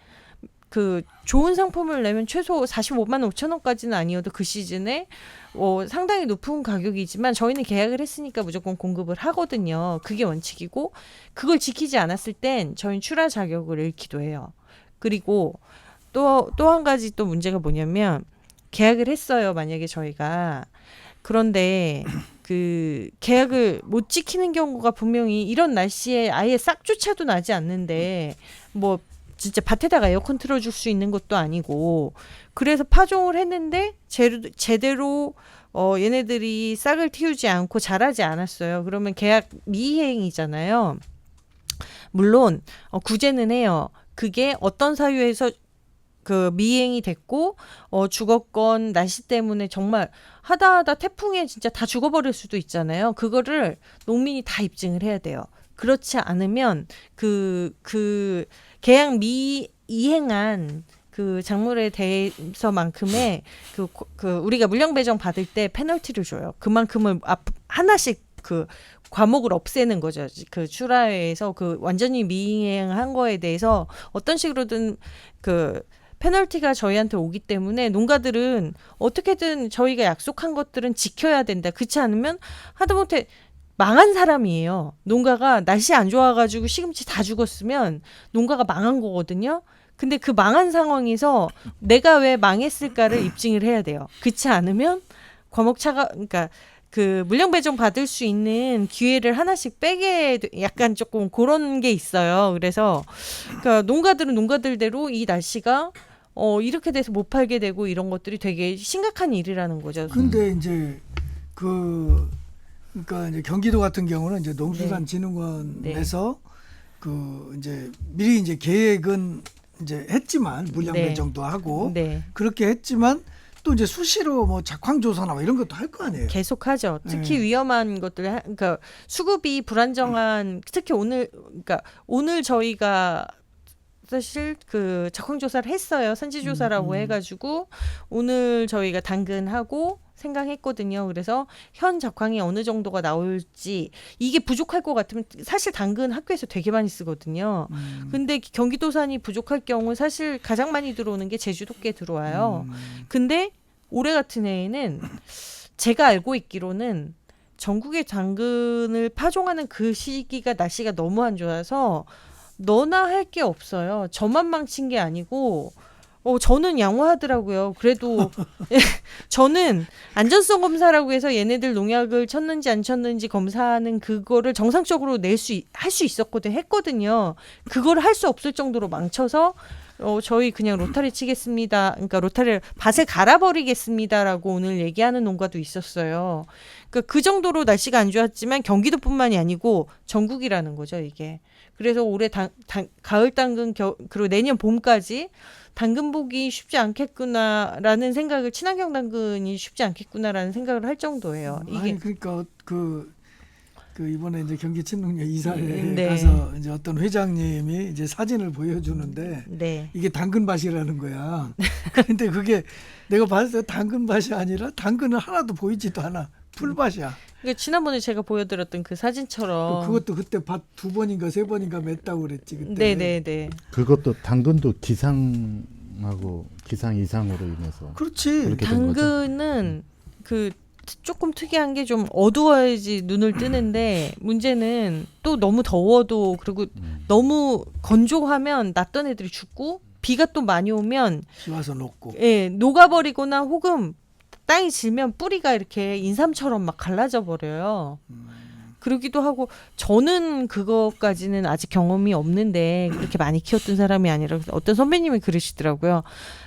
그 좋은 상품을 내면 최소 45만 5천 원까지는 아니어도 그 시즌에 상당히 높은 가격이지만 저희는 계약을 했으니까 무조건 공급을 하거든요. 그게 원칙이고 그걸 지키지 않았을 땐 저희는 출하 자격을 잃기도 해요. 그리고 또 한 가지 또 문제가 뭐냐면 계약을 했어요. 만약에 저희가 그런데 그 계약을 못 지키는 경우가 분명히 이런 날씨에 아예 싹조차도 나지 않는데 뭐 진짜 밭에다가 에어컨 틀어줄 수 있는 것도 아니고 그래서 파종을 했는데 제대로 얘네들이 싹을 틔우지 않고 자라지 않았어요. 그러면 계약 미이행이잖아요. 물론 구제는 해요. 그게 어떤 사유에서 그 미행이 됐고 죽었건 날씨 때문에 정말 하다 태풍에 진짜 다 죽어버릴 수도 있잖아요. 그거를 농민이 다 입증을 해야 돼요. 그렇지 않으면 그 계약 미이행한 그 작물에 대해서만큼의 그 우리가 물량 배정 받을 때 페널티를 줘요. 그만큼을 하나씩 그 과목을 없애는 거죠. 그 출하에서 그 완전히 미이행한 거에 대해서 어떤 식으로든 그 페널티가 저희한테 오기 때문에 농가들은 어떻게든 저희가 약속한 것들은 지켜야 된다. 그렇지 않으면 하다못해 망한 사람이에요. 농가가 날씨 안 좋아가지고 시금치 다 죽었으면 농가가 망한 거거든요. 근데 그 망한 상황에서 내가 왜 망했을까를 입증을 해야 돼요. 그렇지 않으면 그러니까 그 물량 배정 받을 수 있는 기회를 하나씩 빼게 약간 조금 그런 게 있어요. 그래서 그러니까 농가들은 농가들대로 이 날씨가 이렇게 돼서 못 팔게 되고 이런 것들이 되게 심각한 일이라는 거죠. 근데 이제 그러니까 이제 경기도 같은 경우는 이제 농수산진흥원에서 그 이제 미리 이제 계획은 이제 했지만 물량 네. 배정도 하고 네. 그렇게 했지만 또 이제 수시로 뭐 작황 조사나 뭐 이런 것도 할 거 아니에요. 계속하죠. 특히 위험한 것들, 그러니까 수급이 불안정한, 특히 그러니까 오늘 저희가 사실 그 작황 조사를 했어요. 선지 조사라고 해가지고 오늘 저희가 당근하고 생각했거든요. 그래서 현 작황이 어느 정도가 나올지 이게 부족할 것 같으면 사실 당근 학교에서 되게 많이 쓰거든요. 근데 경기도산이 부족할 경우 사실 가장 많이 들어오는 게 제주도께 들어와요. 근데 올해 같은 해에는 제가 알고 있기로는 전국의 당근을 파종하는 그 시기가 날씨가 너무 안 좋아서 너나 할 게 없어요. 저만 망친 게 아니고 저는 양호하더라고요. 그래도 저는 안전성 검사라고 해서 얘네들 농약을 쳤는지 안 쳤는지 검사하는 그거를 정상적으로 할 수 했거든요. 그걸 할 수 없을 정도로 망쳐서 저희 그냥 로타리 치겠습니다. 그러니까 로타리를 밭을 갈아버리겠습니다라고 오늘 얘기하는 농가도 있었어요. 그러니까 그 정도로 날씨가 안 좋았지만 경기도뿐만이 아니고 전국이라는 거죠, 이게. 그래서 올해 가을 당근 그리고 내년 봄까지 당근 보기 쉽지 않겠구나라는 생각을 친환경 당근이 쉽지 않겠구나라는 생각을 할 정도예요. 이게 아니 그러니까 그 이번에 이제 경기 친농협 이사에 네. 가서 이제 어떤 회장님이 이제 사진을 보여주는데 네. 이게 당근밭이라는 거야. 근데 그게 내가 봤을 때 당근밭이 아니라 당근은 하나도 보이지도 않아. 풀밭이야. 그러니까 지난번에 제가 보여드렸던 그 사진처럼 그것도 그때 밭 2번인가 3번인가 맸다고 그랬지 그때. 네네네. 그것도 당근도 기상 이상으로 인해서 그렇지. 그렇게 된 거죠. 당근은 그 조금 특이한 게 좀 어두워야지 눈을 뜨는데 문제는 또 너무 더워도 그리고 너무 건조하면 낫던 애들이 죽고 비가 또 많이 오면 비 와서 녹고. 녹아버리거나 혹은 땅이 질면 뿌리가 이렇게 인삼처럼 막 갈라져 버려요. 그러기도 하고 저는 그것까지는 아직 경험이 없는데 그렇게 많이 키웠던 사람이 아니라 어떤 선배님이 그러시더라고요.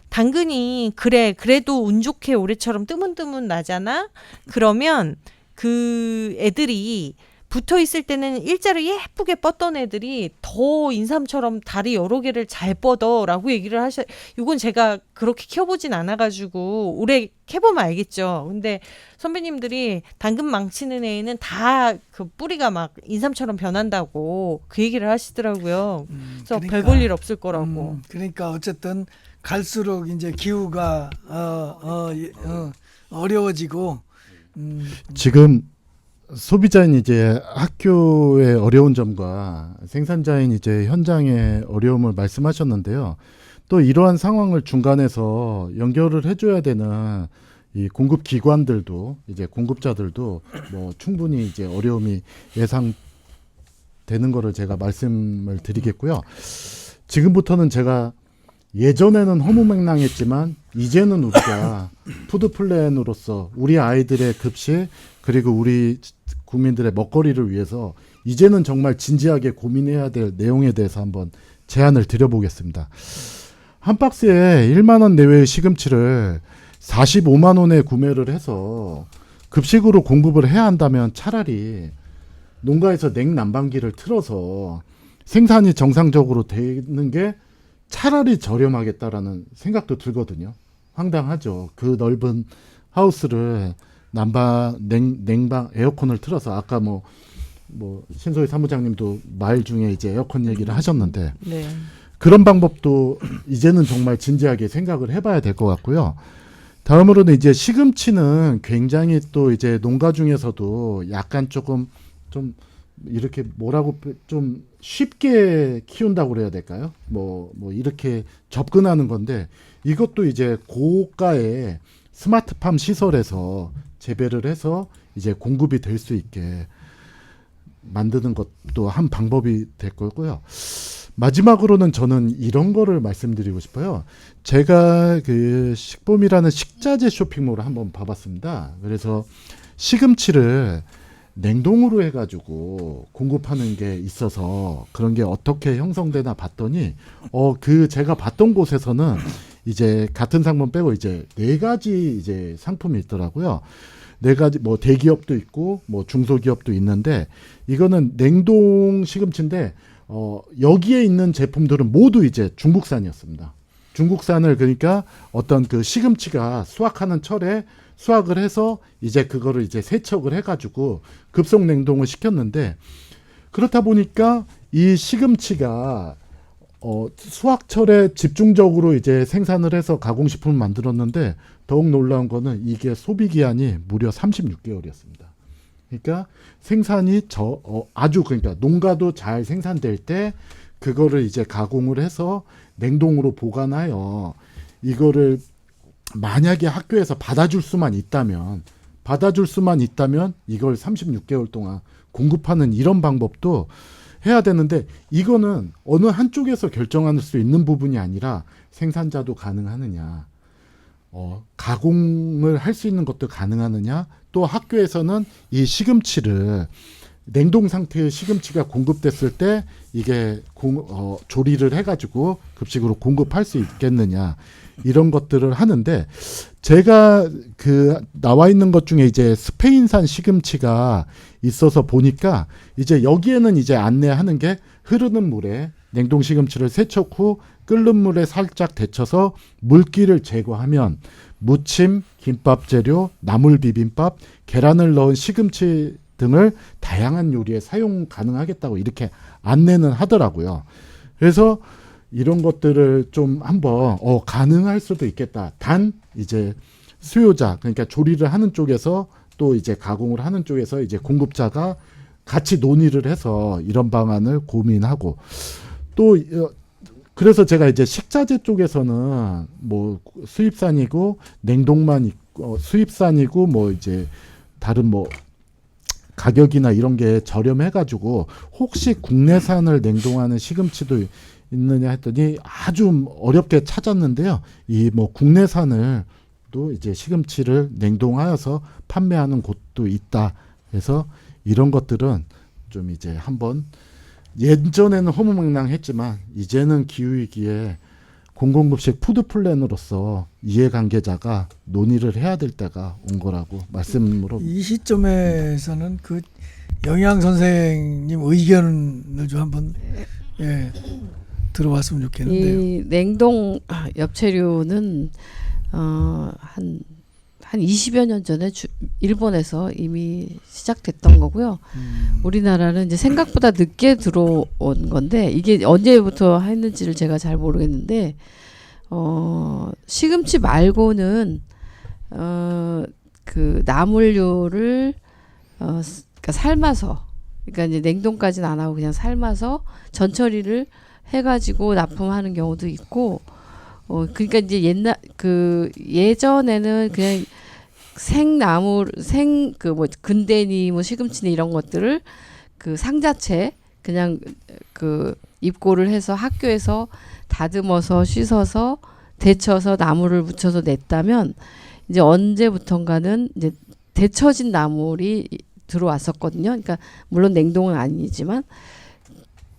당근이 그래도 운 좋게 올해처럼 뜨문뜨문 나잖아. 그러면 그 애들이 붙어 있을 때는 일자로 예쁘게 뻗던 애들이 더 인삼처럼 다리 여러 개를 잘 뻗어라고 얘기를 하셔. 이건 제가 그렇게 키워보진 않아가지고 올해 캐보면 알겠죠. 근데 선배님들이 당근 망치는 애는 다 그 뿌리가 막 인삼처럼 변한다고 그 얘기를 하시더라고요. 그래서 별 볼 일 없을 거라고. 그러니까 어쨌든 갈수록 이제 기후가 어려워지고 지금 소비자인 이제 학교의 어려운 점과 생산자인 이제 현장의 어려움을 말씀하셨는데요. 또 이러한 상황을 중간에서 연결을 해줘야 되는 이 공급 기관들도 이제 공급자들도 뭐 충분히 이제 어려움이 예상되는 거를 제가 말씀을 드리겠고요. 지금부터는 제가 예전에는 허무맹랑했지만 이제는 우리가 푸드 플랜으로서 우리 아이들의 급식 그리고 우리 국민들의 먹거리를 위해서 이제는 정말 진지하게 고민해야 될 내용에 대해서 한번 제안을 드려보겠습니다. 한 박스에 1만 원 내외의 시금치를 45만 원에 구매를 해서 급식으로 공급을 해야 한다면 차라리 농가에서 냉난방기를 틀어서 생산이 정상적으로 되는 게 차라리 저렴하겠다라는 생각도 들거든요. 황당하죠. 그 넓은 하우스를 냉방 에어컨을 틀어서 아까 뭐 신소희 사무장님도 말 중에 이제 에어컨 얘기를 하셨는데 네. 그런 방법도 이제는 정말 진지하게 생각을 해봐야 될 것 같고요. 다음으로는 이제 시금치는 굉장히 또 이제 농가 중에서도 약간 조금 좀 이렇게 뭐라고 좀 쉽게 키운다고 그래야 될까요? 뭐 이렇게 접근하는 건데 이것도 이제 고가의 스마트팜 시설에서 재배를 해서 이제 공급이 될 수 있게 만드는 것도 한 방법이 될 거고요. 마지막으로는 저는 이런 거를 말씀드리고 싶어요. 제가 그 식봄이라는 식자재 쇼핑몰을 한번 봐봤습니다. 그래서 시금치를 냉동으로 해가지고 공급하는 게 있어서 그런 게 어떻게 형성되나 봤더니 그 제가 봤던 곳에서는 이제 같은 상품 빼고 이제 4가지 이제 상품이 있더라고요. 4가지 뭐 대기업도 있고 뭐 중소기업도 있는데 이거는 냉동 시금치인데 여기에 있는 제품들은 모두 이제 중국산이었습니다. 중국산을 그러니까 어떤 그 시금치가 수확하는 철에 수확을 해서 이제 그거를 이제 세척을 해가지고 급속 냉동을 시켰는데 그렇다 보니까 이 시금치가 수확철에 집중적으로 이제 생산을 해서 가공식품을 만들었는데 더욱 놀라운 거는 이게 소비 기한이 무려 36개월이었습니다. 그러니까 생산이 아주 그러니까 농가도 잘 생산될 때 그거를 이제 가공을 해서 냉동으로 보관하여 이거를 만약에 학교에서 받아줄 수만 있다면 이걸 36개월 동안 공급하는 이런 방법도 해야 되는데 이거는 어느 한쪽에서 결정할 수 있는 부분이 아니라 생산자도 가능하느냐 가공을 할 수 있는 것도 가능하느냐 또 학교에서는 이 시금치를 냉동 상태의 시금치가 공급됐을 때 이게 조리를 해가지고 급식으로 공급할 수 있겠느냐 이런 것들을 하는데 제가 그 나와 있는 것 중에 이제 스페인산 시금치가 있어서 보니까 이제 여기에는 이제 안내하는 게 흐르는 물에 냉동 시금치를 세척 후 끓는 물에 살짝 데쳐서 물기를 제거하면 무침, 김밥 재료, 나물 비빔밥, 계란을 넣은 시금치 등을 다양한 요리에 사용 가능하겠다고 이렇게 안내는 하더라고요. 그래서 이런 것들을 좀 한번 가능할 수도 있겠다. 단 이제 수요자 그러니까 조리를 하는 쪽에서 또 이제 가공을 하는 쪽에서 이제 공급자가 같이 논의를 해서 이런 방안을 고민하고 또 그래서 제가 이제 식자재 쪽에서는 뭐 수입산이고 냉동만 있고 수입산이고 뭐 이제 다른 뭐 가격이나 이런 게 저렴해가지고 혹시 국내산을 냉동하는 시금치도 있느냐 했더니 아주 어렵게 찾았는데요. 이 뭐 국내산을 또 이제 시금치를 냉동하여서 판매하는 곳도 있다. 그래서 이런 것들은 좀 이제 한번 예전에는 허무맹랑했지만 이제는 기후위기에 공공급식 푸드 플랜으로서 이해관계자가 논의를 해야 될 때가 온 거라고 말씀으로 이 시점에서는 그 영양 선생님 의견을 좀 한번 들어봤으면 좋겠는데요. 이 냉동 엽채류는 한 20여 년 전에 일본에서 이미 시작됐던 거고요. 우리나라는 이제 생각보다 늦게 들어온 건데 이게 언제부터 했는지를 제가 잘 모르겠는데 시금치 말고는 그 나물류를 그러니까 삶아서, 그러니까 이제 냉동까지는 안 하고 그냥 삶아서 전처리를 해가지고 납품하는 경우도 있고, 그러니까 이제 예전에는 그냥 생나물, 근대니 뭐 시금치니 이런 것들을 그 상자채 그냥 그 입고를 해서 학교에서 다듬어서 씻어서 데쳐서 나물을 묻혀서 냈다면, 이제 언제부턴가는 이제 데쳐진 나물이 들어왔었거든요. 그러니까 물론 냉동은 아니지만,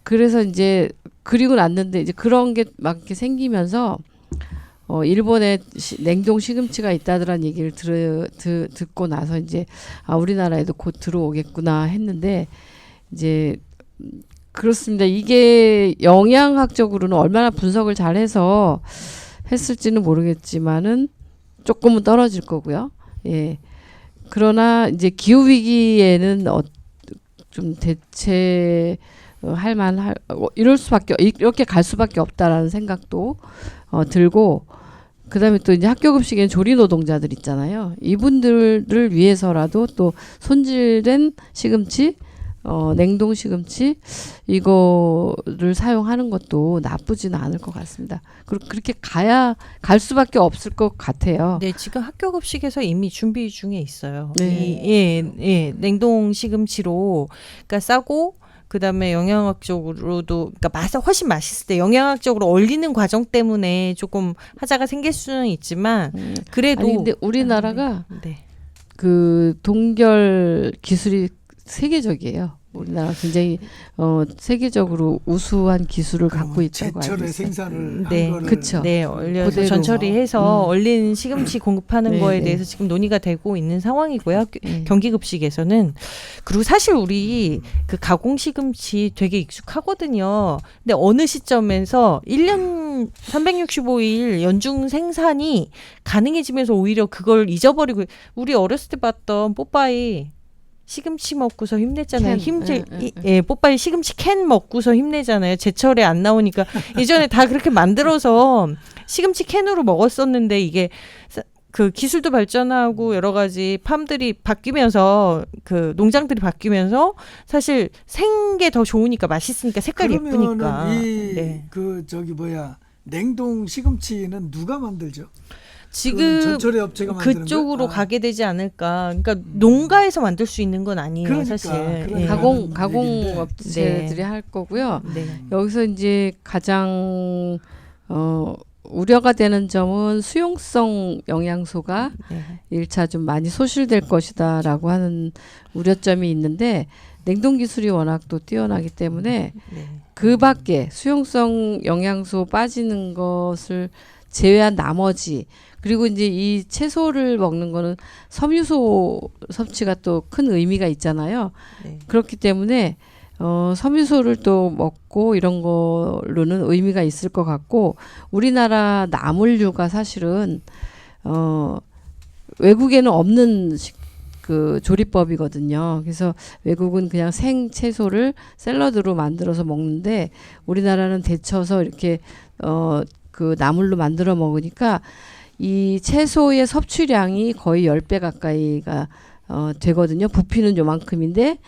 그래서 이제 그리고 났는데 이제 그런 게 막 이렇게 생기면서 일본에 냉동 시금치가 있다더란 얘기를 듣고 나서 이제 우리나라에도 곧 들어오겠구나 했는데, 이제 그렇습니다. 이게 영양학적으로는 얼마나 분석을 잘해서 했을지는 모르겠지만은 조금은 떨어질 거고요. 예. 그러나 이제 기후 위기에는 좀 대체할 만할 이렇게 갈 수밖에 없다라는 생각도 들고, 그다음에 또 이제 학교 급식에는 조리 노동자들 있잖아요. 이분들을 위해서라도 또 손질된 시금치, 냉동 시금치 이거를 사용하는 것도 나쁘지는 않을 것 같습니다. 그리고 그렇게 갈 수밖에 없을 것 같아요. 네, 지금 학교 급식에서 이미 준비 중에 있어요. 네. 냉동 시금치로, 그러니까 싸고 그다음에 영양학적으로도, 그러니까 맛이 훨씬 맛있을 때 영양학적으로 얼리는 과정 때문에 조금 하자가 생길 수는 있지만 그래도 아니 근데 우리나라가 네. 그 동결 기술이 세계적이에요. 우리나라 굉장히 세계적으로 우수한 기술을 갖고 있다고 알고 제철에 있어요. 생산을 네. 한 거를 그쵸. 네, 얼려서 그대로. 전처리해서 얼린 시금치 공급하는 네, 거에 네. 대해서 지금 논의가 되고 있는 상황이고요. 경기급식에서는. 그리고 사실 우리 그 가공 시금치 되게 익숙하거든요. 근데 어느 시점에서 1년 365일 연중 생산이 가능해지면서 오히려 그걸 잊어버리고, 우리 어렸을 때 봤던 뽀빠이 시금치 먹고서 힘냈잖아요. 뽀빠이 시금치 캔 먹고서 힘내잖아요. 제철에 안 나오니까. 예전에 다 그렇게 만들어서 시금치 캔으로 먹었었는데, 이게 그 기술도 발전하고 여러 가지 팜들이 바뀌면서, 그 농장들이 바뀌면서 사실 생게 더 좋으니까, 맛있으니까, 색깔이 예쁘니까. 네. 냉동 시금치는 누가 만들죠? 지금 전철의 업체가 만드는 그쪽으로 거야? 가게 되지 않을까. 그러니까 농가에서 만들 수 있는 건 아니에요, 그러니까, 사실. 그러니까. 예. 가공 얘기인데. 업체들이 할 거고요. 네. 여기서 이제 가장 우려가 되는 점은 수용성 영양소가 네. 1차 좀 많이 소실될 것이다라고 하는 우려점이 있는데, 냉동 기술이 워낙 또 뛰어나기 때문에 네. 그 밖에 수용성 영양소 빠지는 것을 제외한 나머지, 그리고 이제 이 채소를 먹는 거는 섬유소 섭취가 또 큰 의미가 있잖아요. 네. 그렇기 때문에 섬유소를 또 먹고 이런 걸로는 의미가 있을 것 같고, 우리나라 나물류가 사실은 외국에는 없는 그 조리법이거든요. 그래서 외국은 그냥 생 채소를 샐러드로 만들어서 먹는데, 우리나라는 데쳐서 이렇게 그 나물로 만들어 먹으니까 이 채소의 섭취량이 거의 10배 가까이가 되거든요. 부피는 요만큼인데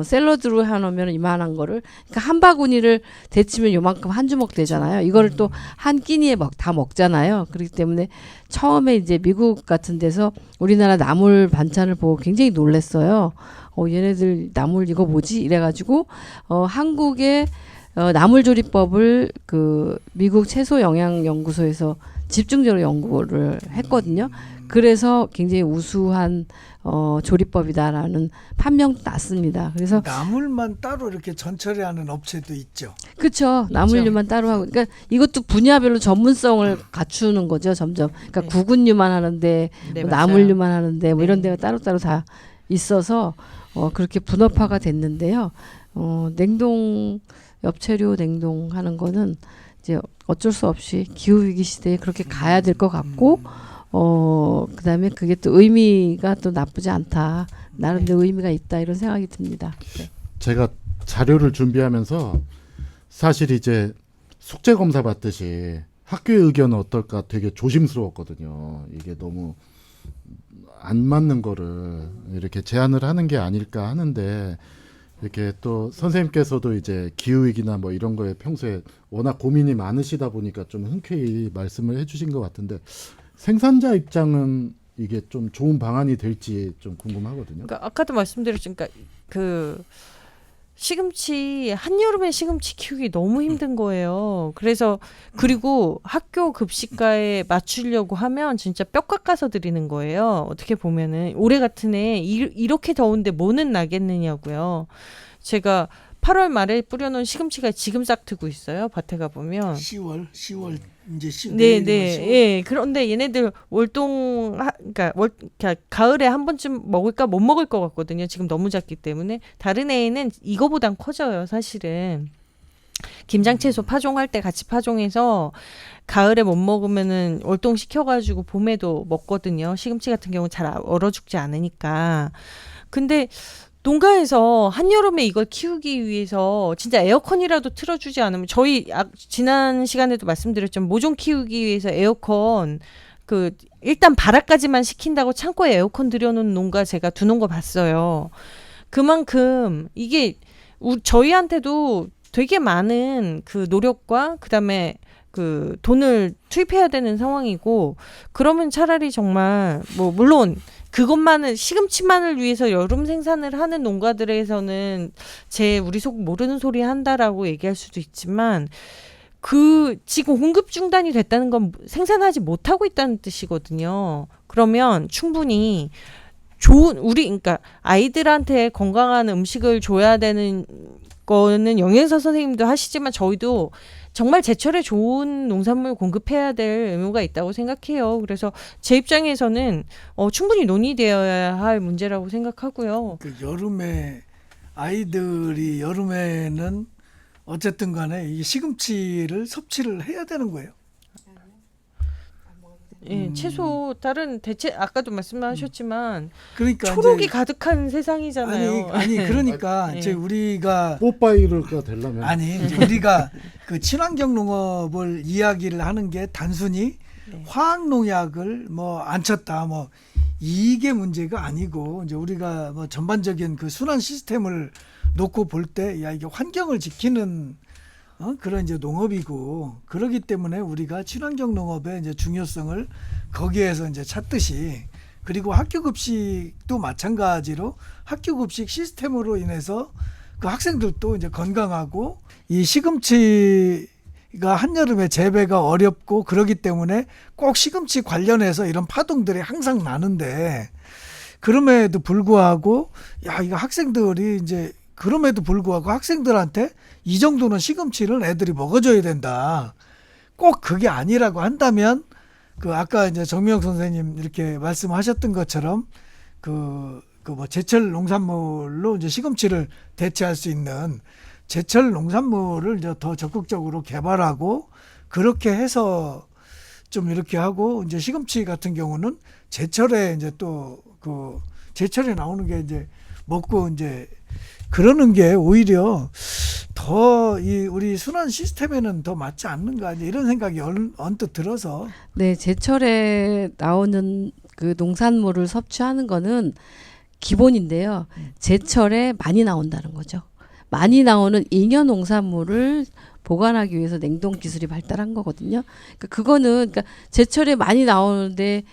샐러드로 해놓으면 이만한 거를, 그러니까 한 바구니를 데치면 요만큼 한 주먹 되잖아요. 이거를 또 한 끼니에 다 먹잖아요. 그렇기 때문에 처음에 이제 미국 같은 데서 우리나라 나물 반찬을 보고 굉장히 놀랐어요. 얘네들 나물 이거 뭐지? 이래가지고 한국의 나물조리법을 그 미국 채소영양연구소에서 집중적으로 연구를 했거든요. 그래서 굉장히 우수한 조리법이다라는 판명도 났습니다. 그래서 나물만 따로 이렇게 전처리하는 업체도 있죠. 그렇죠. 나물류만 따로 하고, 그러니까 이것도 분야별로 전문성을 갖추는 거죠. 점점. 그러니까 네. 구근류만 하는데, 네, 뭐 맞아요. 나물류만 하는데, 뭐 네. 이런 데가 따로따로 다 있어서 그렇게 분업화가 됐는데요. 냉동 엽채류 냉동하는 거는 이제 어쩔 수 없이 기후 위기 시대에 그렇게 가야 될 것 같고 그다음에 그게 또 의미가 또 나쁘지 않다. 나름대로 의미가 있다 이런 생각이 듭니다. 네. 제가 자료를 준비하면서 사실 이제 숙제 검사 받듯이 학교의 의견은 어떨까 되게 조심스러웠거든요. 이게 너무 안 맞는 거를 이렇게 제안을 하는 게 아닐까 하는데 이렇게 또 선생님께서도 이제 기후위기나 뭐 이런 거에 평소에 워낙 고민이 많으시다 보니까 좀 흔쾌히 말씀을 해주신 것 같은데 생산자 입장은 이게 좀 좋은 방안이 될지 좀 궁금하거든요. 그러니까 아까도 말씀드렸죠. 그러니까 그 시금치 한여름에 시금치 키우기 너무 힘든 거예요. 그래서 그리고 학교 급식가에 맞추려고 하면 진짜 뼈 깎아서 드리는 거예요. 어떻게 보면은 올해 같은 해 이렇게 더운데 뭐는 나겠느냐고요. 제가 8월 말에 뿌려놓은 시금치가 지금 싹 트고 있어요. 밭에 가 보면. 10월 이제 10월. 네네. 예. 그런데 얘네들 그러니까 가을에 한 번쯤 먹을까 못 먹을 것 같거든요. 지금 너무 작기 때문에 다른 애는 이거보단 커져요. 사실은 김장채소 파종할 때 같이 파종해서 가을에 못 먹으면은 월동 시켜가지고 봄에도 먹거든요. 시금치 같은 경우는 잘 얼어 죽지 않으니까. 근데 농가에서 한여름에 이걸 키우기 위해서 진짜 에어컨이라도 틀어주지 않으면 저희 지난 시간에도 말씀드렸지만 모종 키우기 위해서 에어컨 일단 발화까지만 시킨다고 창고에 에어컨 들여놓은 농가 제가 두 농가 봤어요. 그만큼 이게 저희한테도 되게 많은 그 노력과 그다음에 그 돈을 투입해야 되는 상황이고 그러면 차라리 정말 뭐 물론 그것만은 시금치만을 위해서 여름 생산을 하는 농가들에서는 우리 속 모르는 소리 한다라고 얘기할 수도 있지만 지금 공급 중단이 됐다는 건 생산하지 못하고 있다는 뜻이거든요. 그러면 충분히 그러니까 아이들한테 건강한 음식을 줘야 되는 거는 영양사 선생님도 하시지만 저희도 정말 제철에 좋은 농산물 공급해야 될 의무가 있다고 생각해요. 그래서 제 입장에서는 충분히 논의되어야 할 문제라고 생각하고요. 여름에 아이들이 여름에는 어쨌든 간에 이 시금치를 섭취를 해야 되는 거예요. 예, 채소 다른 대체 아까도 말씀하셨지만 그러니까 초록이 이제, 가득한 세상이잖아요. 아니 그러니까 예. 이제 우리가 뽀빠이가 되려면 이제 우리가 그 친환경 농업을 이야기를 하는 게 단순히 화학 농약을 뭐 안 쳤다 뭐 이게 문제가 아니고 이제 우리가 뭐 전반적인 그 순환 시스템을 놓고 볼 때 이게 환경을 지키는 그런 이제 농업이고 그러기 때문에 우리가 친환경 농업의 이제 중요성을 거기에서 이제 찾듯이 그리고 학교 급식도 마찬가지로 학교 급식 시스템으로 인해서 그 학생들도 이제 건강하고 이 시금치가 한여름에 재배가 어렵고 그러기 때문에 꼭 시금치 관련해서 이런 파동들이 항상 나는데 그럼에도 불구하고 이거 학생들이 이제 그럼에도 불구하고 학생들한테 이 정도는 시금치를 애들이 먹어줘야 된다. 꼭 그게 아니라고 한다면 아까 이제 정미영 선생님 이렇게 말씀하셨던 것처럼 뭐 제철 농산물로 이제 시금치를 대체할 수 있는 제철 농산물을 이제 더 적극적으로 개발하고 그렇게 해서 좀 이렇게 하고 이제 시금치 같은 경우는 제철에 이제 또 제철에 나오는 게 이제 먹고 이제 그러는 게 오히려 더 우리 순환 시스템에는 더 맞지 않는가 이런 생각이 언뜻 들어서 네, 제철에 나오는 그 농산물을 섭취하는 거는 기본인데요. 제철에 많이 나온다는 거죠. 많이 나오는 잉여 농산물을 보관하기 위해서 냉동 기술이 발달한 거거든요. 그러니까 제철에 많이 나오는데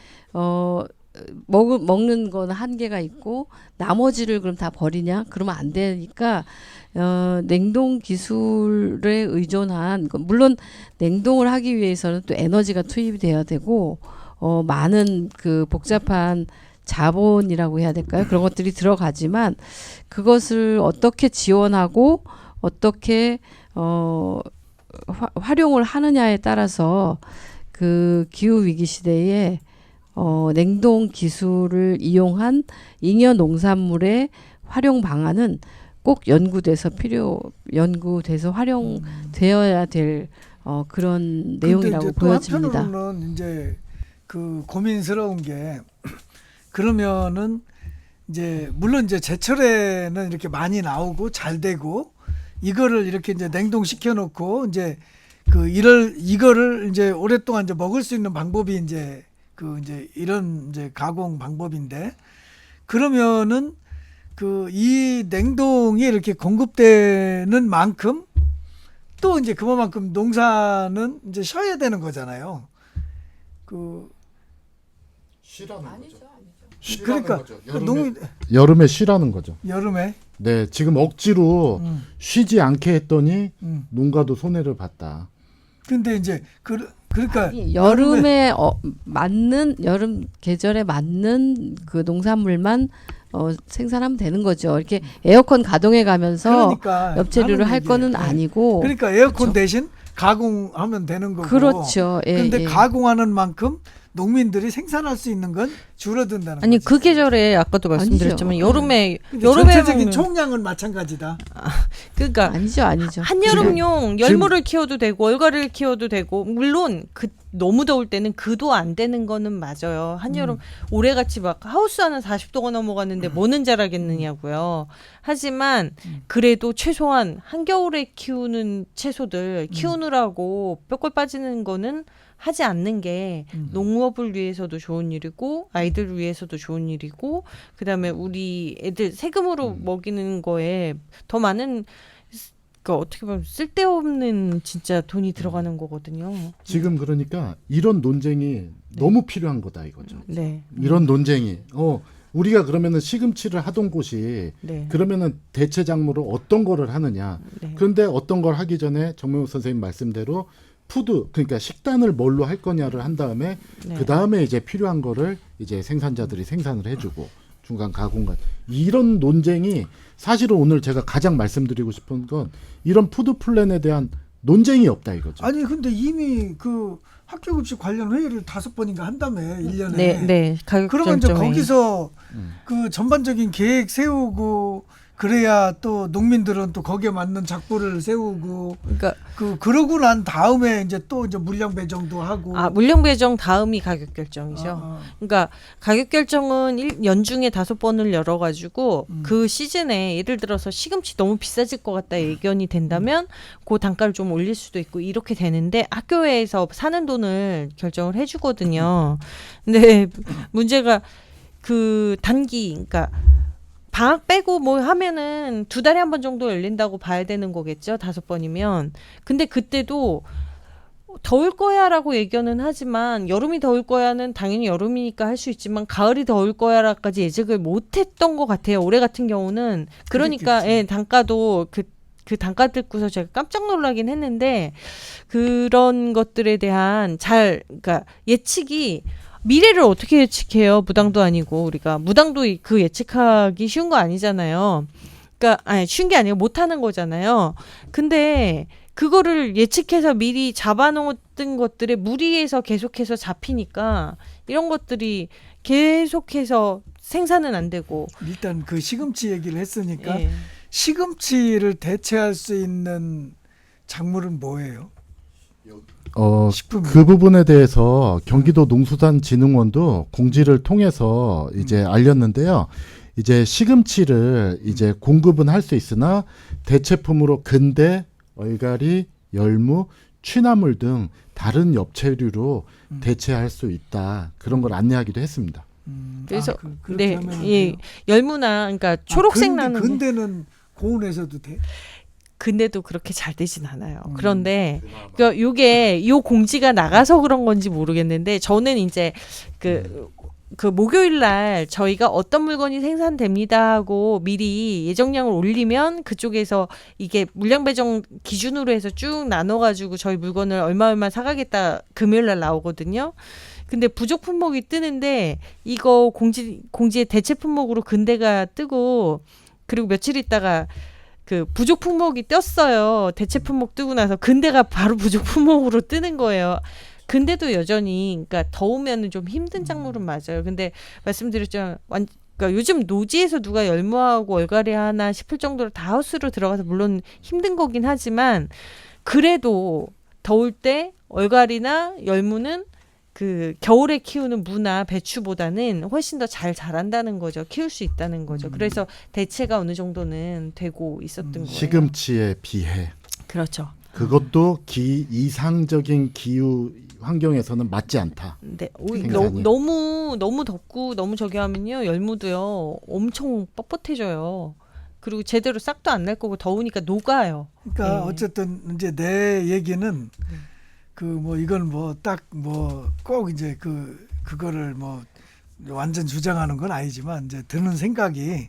먹는 거는 한계가 있고 나머지를 그럼 다 버리냐? 그러면 안 되니까 냉동 기술에 의존한 물론 냉동을 하기 위해서는 또 에너지가 투입이 돼야 되고 많은 그 복잡한 자본이라고 해야 될까요? 그런 것들이 들어가지만 그것을 어떻게 지원하고 어떻게 활용을 하느냐에 따라서 그 기후 위기 시대에 냉동 기술을 이용한 잉여 농산물의 활용 방안은 꼭 연구돼서 활용되어야 될 그런 내용이라고 또 보여집니다. 한편으로는 이제 그 고민스러운 게 그러면은 이제 물론 이제 제철에는 이렇게 많이 나오고 잘 되고 이거를 이렇게 이제 냉동시켜 놓고 이제 이거를 이제 오랫동안 이제 먹을 수 있는 방법이 이제 이제 이런 이제 가공 방법인데 그러면은 이 냉동이 이렇게 공급되는 만큼 또 이제 그만큼 농사는 이제 쉬어야 되는 거잖아요. 쉬라는 거죠. 그러니까 여름에 쉬라는 거죠. 여름에 네, 지금 억지로 쉬지 않게 했더니 농가도 손해를 봤다. 근데 이제 그러니까 여름에 맞는 여름 계절에 맞는 그 농산물만 생산하면 되는 거죠. 이렇게 에어컨 가동해 가면서 그러니까 엽채류를 할 하는 거는 얘기예요. 아니고. 그러니까 에어컨 그렇죠. 대신 가공하면 되는 거고. 그렇죠. 예, 그런데 예. 가공하는 만큼 농민들이 생산할 수 있는 건 줄어든다는 아니 거지. 그 계절에 아까도 말씀드렸지만 아니죠. 여름에 근데 여름에 전체적인 먹는- 총량은 마찬가지다. 그러니까 아니죠. 한여름용 열무를 키워도 되고 얼갈이를 키워도 되고 물론 너무 더울 때는 그도 안 되는 거는 맞아요. 한여름 올해같이 막 하우스 안은 40도가 넘어갔는데 뭐는 자라겠느냐고요. 하지만 그래도 최소한 한겨울에 키우는 채소들 키우느라고 뼈골 빠지는 거는 하지 않는 게 농업을 위해서도 좋은 일이고 아이들 위해서도 좋은 일이고 그다음에 우리 애들 세금으로 먹이는 거에 더 많은 어떻게 보면 쓸데없는 진짜 돈이 들어가는 거거든요. 지금 그러니까 이런 논쟁이 너무 필요한 거다 이거죠. 네. 이런 논쟁이 우리가 그러면은 시금치를 하던 곳이 네. 그러면은 대체 작물을 어떤 거를 하느냐. 네. 그런데 어떤 걸 하기 전에 정명욱 선생님 말씀대로 그러니까 식단을 뭘로 할 거냐를 한 다음에 네. 그 다음에 이제 필요한 거를 이제 생산자들이 생산을 해주고 중간 가공간 이런 논쟁이 사실은 오늘 제가 가장 말씀드리고 싶은 건 이런 푸드 플랜에 대한 논쟁이 없다 이거죠. 아니 근데 이미 학교급식 관련 회의를 5번인가 한다며 1년에. 네. 가격 그러면 이제 결정에. 거기서 전반적인 계획 세우고 그래야 또 농민들은 또 거기에 맞는 작물을 세우고 그러니까 그러고 난 다음에 이제 또 이제 물량 배정도 하고. 물량 배정 다음이 가격 결정이죠. 그러니까 가격 결정은 연중에 5번을 열어가지고 그 시즌에 예를 들어서 시금치 너무 비싸질 것 같다 예견이 된다면 그 단가를 좀 올릴 수도 있고 이렇게 되는데 학교에서 사는 돈을 결정을 해주거든요. 근데 문제가 그러니까 방학 빼고 뭐 하면은 2달에 한 번 정도 열린다고 봐야 되는 거겠죠. 5번이면. 근데 그때도 더울 거야라고 예견은 하지만 여름이 더울 거야는 당연히 여름이니까 할 수 있지만 가을이 더울 거야라까지 예측을 못했던 것 같아요. 올해 같은 경우는 그러니까 그랬겠지. 단가도 그 단가 듣고서 제가 깜짝 놀라긴 했는데 그런 것들에 대한 그러니까 예측이 미래를 어떻게 예측해요? 무당도 아니고 우리가 무당도 그 예측하기 쉬운 거 아니잖아요. 그러니까 쉬운 게 아니고 못하는 거잖아요. 근데 그거를 예측해서 미리 잡아놓은 것들에 무리해서 계속해서 잡히니까 이런 것들이 계속해서 생산은 안 되고 일단 시금치 얘기를 했으니까 예. 시금치를 대체할 수 있는 작물은 뭐예요? 식품이. 그 부분에 대해서 경기도 농수산진흥원도 공지를 통해서 이제 알렸는데요. 이제 시금치를 이제 공급은 할 수 있으나 대체품으로 근대, 얼갈이, 열무, 취나물 등 다른 엽채류로 대체할 수 있다. 그런 걸 안내하기도 했습니다. 그래서 그렇게 네, 하면 예, 돼요. 열무나 그러니까 초록색 근데, 나는 근데는 고온에서도 돼? 근데도 그렇게 잘 되진 않아요. 그런데 요게 요 공지가 나가서 그런 건지 모르겠는데 저는 이제 그 목요일 날 저희가 어떤 물건이 생산됩니다 하고 미리 예정량을 올리면 그쪽에서 이게 물량 배정 기준으로 해서 쭉 나눠가지고 저희 물건을 얼마 사가겠다 금요일 날 나오거든요. 근데 부족 품목이 뜨는데 이거 공지에 대체 품목으로 근대가 뜨고 그리고 며칠 있다가 부족 품목이 떴어요. 대체 품목 뜨고 나서 근대가 바로 부족 품목으로 뜨는 거예요. 근데도 여전히 그러니까 더우면은 좀 힘든 작물은 맞아요. 근데 말씀드렸죠. 그러니까 요즘 노지에서 누가 열무하고 얼갈이 하나 싶을 정도로 다 하우스로 들어가서 물론 힘든 거긴 하지만 그래도 더울 때 얼갈이나 열무는 그 겨울에 키우는 무나 배추보다는 훨씬 더 잘 자란다는 거죠. 키울 수 있다는 거죠. 그래서 대체가 어느 정도는 되고 있었던 거예요. 시금치에 비해 그렇죠. 그것도 이상적인 기후 환경에서는 맞지 않다. 네, 생산이. 너무 덥고 너무 저기 하면요 열무도요 엄청 뻣뻣해져요. 그리고 제대로 싹도 안 날 거고 더우니까 녹아요. 그러니까 네. 어쨌든 이제 내 얘기는 그 뭐 이건 뭐 딱 뭐 꼭 이제 그거를 뭐 완전 주장하는 건 아니지만 이제 드는 생각이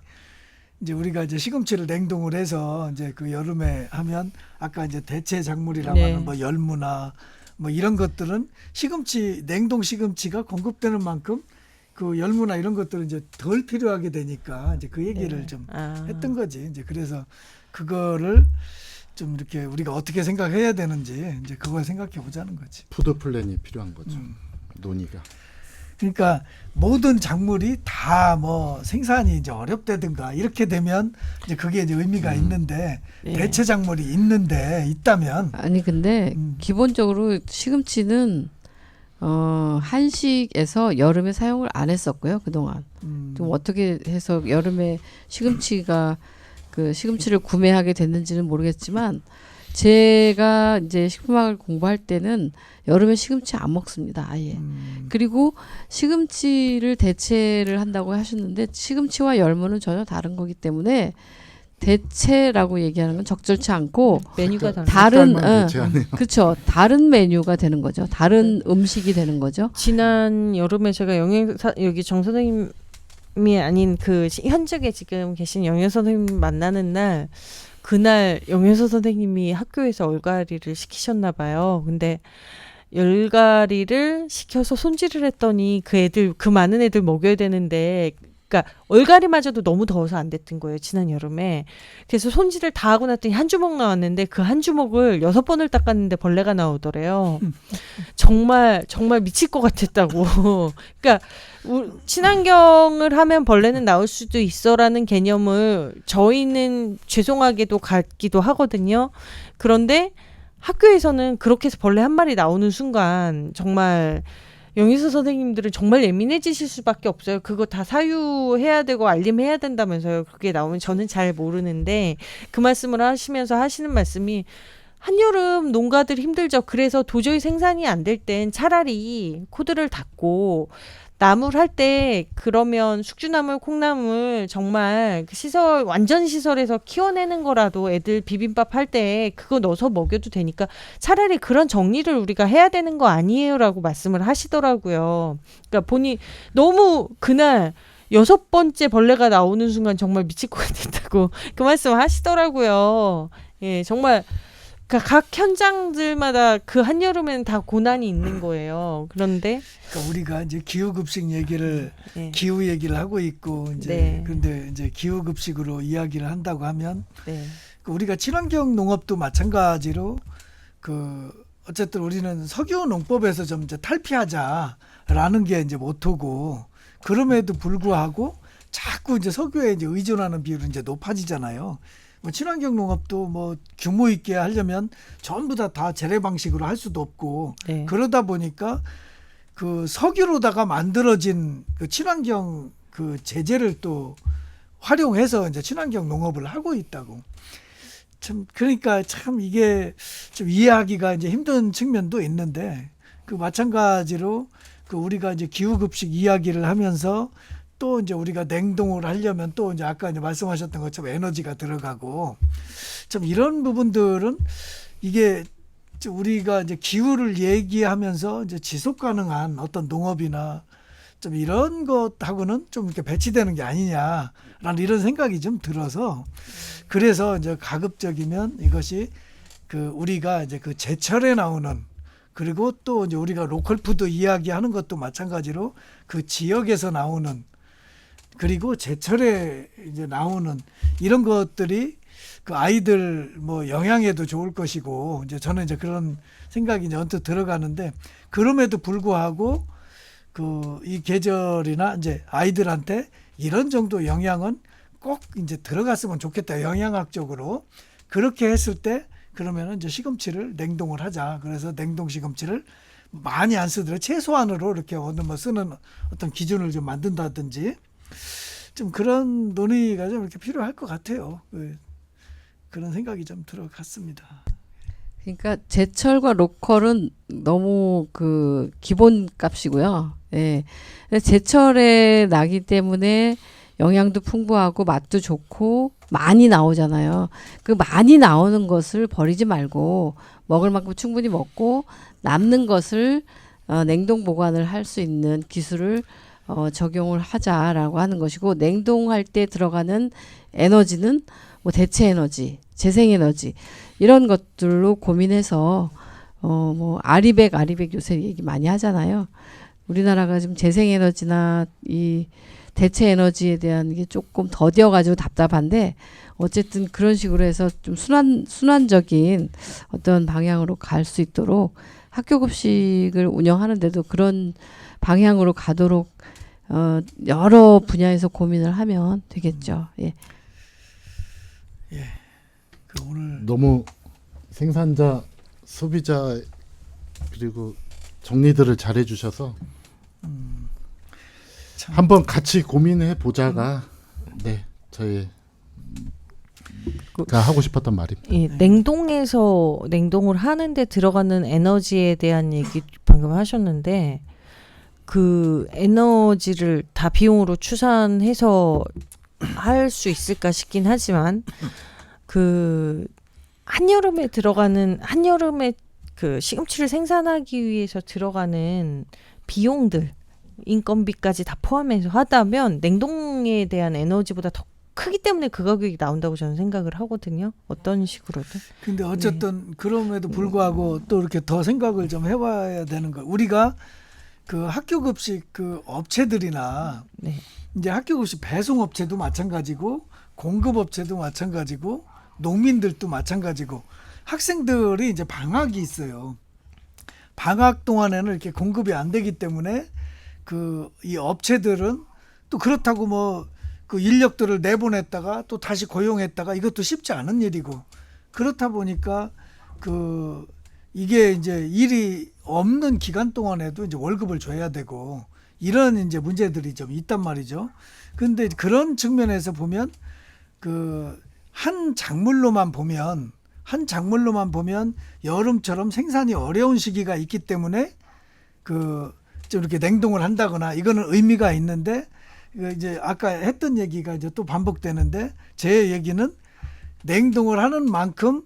이제 우리가 이제 시금치를 냉동을 해서 이제 그 여름에 하면 아까 이제 대체 작물이라고 네. 하는 뭐 열무나 뭐 이런 것들은 시금치 냉동 시금치가 공급되는 만큼 그 열무나 이런 것들은 이제 덜 필요하게 되니까 이제 그 얘기를 좀 했던 거지. 이제 그래서 그거를 좀 이렇게 우리가 어떻게 생각해야 되는지 이제 그걸 생각해 보자는 거지. 푸드 플랜이 필요한 거죠. 논의가. 그러니까 모든 작물이 다 뭐 생산이 이제 어렵다든가 이렇게 되면 이제 그게 이제 의미가 있는데 네. 대체 작물이 있다면 아니 근데 기본적으로 시금치는 한식에서 여름에 사용을 안 했었고요 그동안. 좀 어떻게 해서 여름에 시금치를 구매하게 됐는지는 모르겠지만 제가 이제 식품학을 공부할 때는 여름에 시금치 안 먹습니다 아예. 그리고 시금치를 대체를 한다고 하셨는데 시금치와 열무는 전혀 다른 거기 때문에 대체라고 얘기하는 건 적절치 않고 메뉴가 다른 대체하네요. 그렇죠. 다른 메뉴가 되는 거죠. 다른 음식이 되는 거죠. 지난 여름에 제가 여기 정 선생님이 아닌 그 현직에 지금 계신 영양 선생님 만나는 날 그날 영양사 선생님이 학교에서 얼갈이를 시키셨나 봐요. 근데 얼갈이를 시켜서 손질을 했더니 그 많은 애들 먹여야 되는데 그러니까 얼갈이마저도 너무 더워서 안 됐던 거예요. 지난 여름에. 그래서 손질을 다 하고 났더니 한 주먹 나왔는데 그 한 주먹을 6번을 닦았는데 벌레가 나오더래요. 정말 미칠 것 같았다고. 그러니까 친환경을 하면 벌레는 나올 수도 있어라는 개념을 저희는 죄송하게도 갖기도 하거든요. 그런데 학교에서는 그렇게 해서 벌레 한 마리 나오는 순간 정말 영희서 선생님들은 정말 예민해지실 수밖에 없어요. 그거 다 사유해야 되고 알림해야 된다면서요. 그게 나오면 저는 잘 모르는데 그 말씀을 하시면서 하시는 말씀이 한여름 농가들 힘들죠. 그래서 도저히 생산이 안 될 땐 차라리 코드를 닫고 나물 할 때 그러면 숙주나물, 콩나물 정말 완전 시설에서 키워내는 거라도 애들 비빔밥 할 때 그거 넣어서 먹여도 되니까 차라리 그런 정리를 우리가 해야 되는 거 아니에요라고 말씀을 하시더라고요. 그러니까 보니 너무 그날 6번째 벌레가 나오는 순간 정말 미칠 것 같았다고 그 말씀을 하시더라고요. 예, 정말 각 현장들마다 그 한여름에는 다 고난이 있는 거예요. 그런데 그러니까 우리가 이제 기후급식 얘기를 네. 기후 얘기를 하고 있고 이제 네. 그런데 이제 기후급식으로 이야기를 한다고 하면 네. 우리가 친환경 농업도 마찬가지로 어쨌든 우리는 석유 농법에서 좀 이제 탈피하자라는 게 이제 모토고 그럼에도 불구하고 자꾸 이제 석유에 이제 의존하는 비율은 이제 높아지잖아요. 뭐 친환경 농업도 뭐 규모 있게 하려면 전부 다 재래 방식으로 할 수도 없고 네. 그러다 보니까 그 석유로다가 만들어진 그 친환경 그 제재를 또 활용해서 이제 친환경 농업을 하고 있다고. 참 그러니까 참 이게 좀 이해하기가 이제 힘든 측면도 있는데 그 마찬가지로 그 우리가 이제 기후급식 이야기를 하면서 또 이제 우리가 냉동을 하려면 또 이제 아까 이제 말씀하셨던 것처럼 에너지가 들어가고 참 이런 부분들은 이게 우리가 이제 기후를 얘기하면서 이제 지속 가능한 어떤 농업이나 좀 이런 것하고는 좀 이렇게 배치되는 게 아니냐라는 이런 생각이 좀 들어서 그래서 이제 가급적이면 이것이 그 우리가 이제 그 제철에 나오는 그리고 또 이제 우리가 로컬 푸드 이야기하는 것도 마찬가지로 그 지역에서 나오는 그리고 제철에 이제 나오는 이런 것들이 그 아이들 뭐 영양에도 좋을 것이고 이제 저는 이제 그런 생각이 이제 언뜻 들어가는데 그럼에도 불구하고 그 이 계절이나 이제 아이들한테 이런 정도 영양은 꼭 이제 들어갔으면 좋겠다. 영양학적으로. 그렇게 했을 때 그러면은 이제 시금치를 냉동을 하자. 그래서 냉동 시금치를 많이 안 쓰더라도 최소한으로 이렇게 어느 뭐 쓰는 어떤 기준을 좀 만든다든지 좀 그런 논의가 좀 이렇게 필요할 것 같아요. 그런 생각이 좀 들어갔습니다. 그러니까 제철과 로컬은 너무 그 기본값이고요. 예. 제철에 나기 때문에 영양도 풍부하고 맛도 좋고 많이 나오잖아요. 그 많이 나오는 것을 버리지 말고 먹을 만큼 충분히 먹고 남는 것을 냉동 보관을 할 수 있는 기술을 적용을 하자라고 하는 것이고, 냉동할 때 들어가는 에너지는 뭐 대체 에너지, 재생 에너지 이런 것들로 고민해서 뭐 아리백 요새 얘기 많이 하잖아요. 우리나라가 지금 재생 에너지나 이 대체 에너지에 대한 게 조금 더디어가지고 답답한데, 어쨌든 그런 식으로 해서 좀 순환적인 어떤 방향으로 갈 수 있도록 학교 급식을 운영하는데도 그런 방향으로 가도록 여러 분야에서 고민을 하면 되겠죠. 예. 그 오늘 너무 생산자, 소비자 그리고 정리들을 잘해 주셔서 참 한번 같이 고민해 보자가 네, 저희가 하고 싶었던 말입니다. 예, 냉동에서 냉동을 하는데 들어가는 에너지에 대한 얘기 방금 하셨는데, 그 에너지를 다 비용으로 추산해서 할 수 있을까 싶긴 하지만, 그 한여름에 그 시금치를 생산하기 위해서 들어가는 비용들, 인건비까지 다 포함해서 하다면 냉동에 대한 에너지보다 더 크기 때문에 그 가격이 나온다고 저는 생각을 하거든요. 어떤 식으로든. 근데 어쨌든 그럼에도 불구하고 또 이렇게 더 생각을 좀 해봐야 되는 거. 우리가 그 학교 급식 그 업체들이나 네. 이제 학교 급식 배송 업체도 마찬가지고 공급 업체도 마찬가지고 농민들도 마찬가지고 학생들이 이제 방학이 있어요. 방학 동안에는 이렇게 공급이 안 되기 때문에 그 이 업체들은 또 그렇다고 뭐 그 인력들을 내보냈다가 또 다시 고용했다가 이것도 쉽지 않은 일이고, 그렇다 보니까 그 이게 이제 일이 없는 기간 동안에도 이제 월급을 줘야 되고 이런 이제 문제들이 좀 있단 말이죠. 근데 그런 측면에서 보면 그 한 작물로만 보면 여름처럼 생산이 어려운 시기가 있기 때문에 그 좀 이렇게 냉동을 한다거나 이거는 의미가 있는데, 이제 아까 했던 얘기가 이제 또 반복되는데, 제 얘기는 냉동을 하는 만큼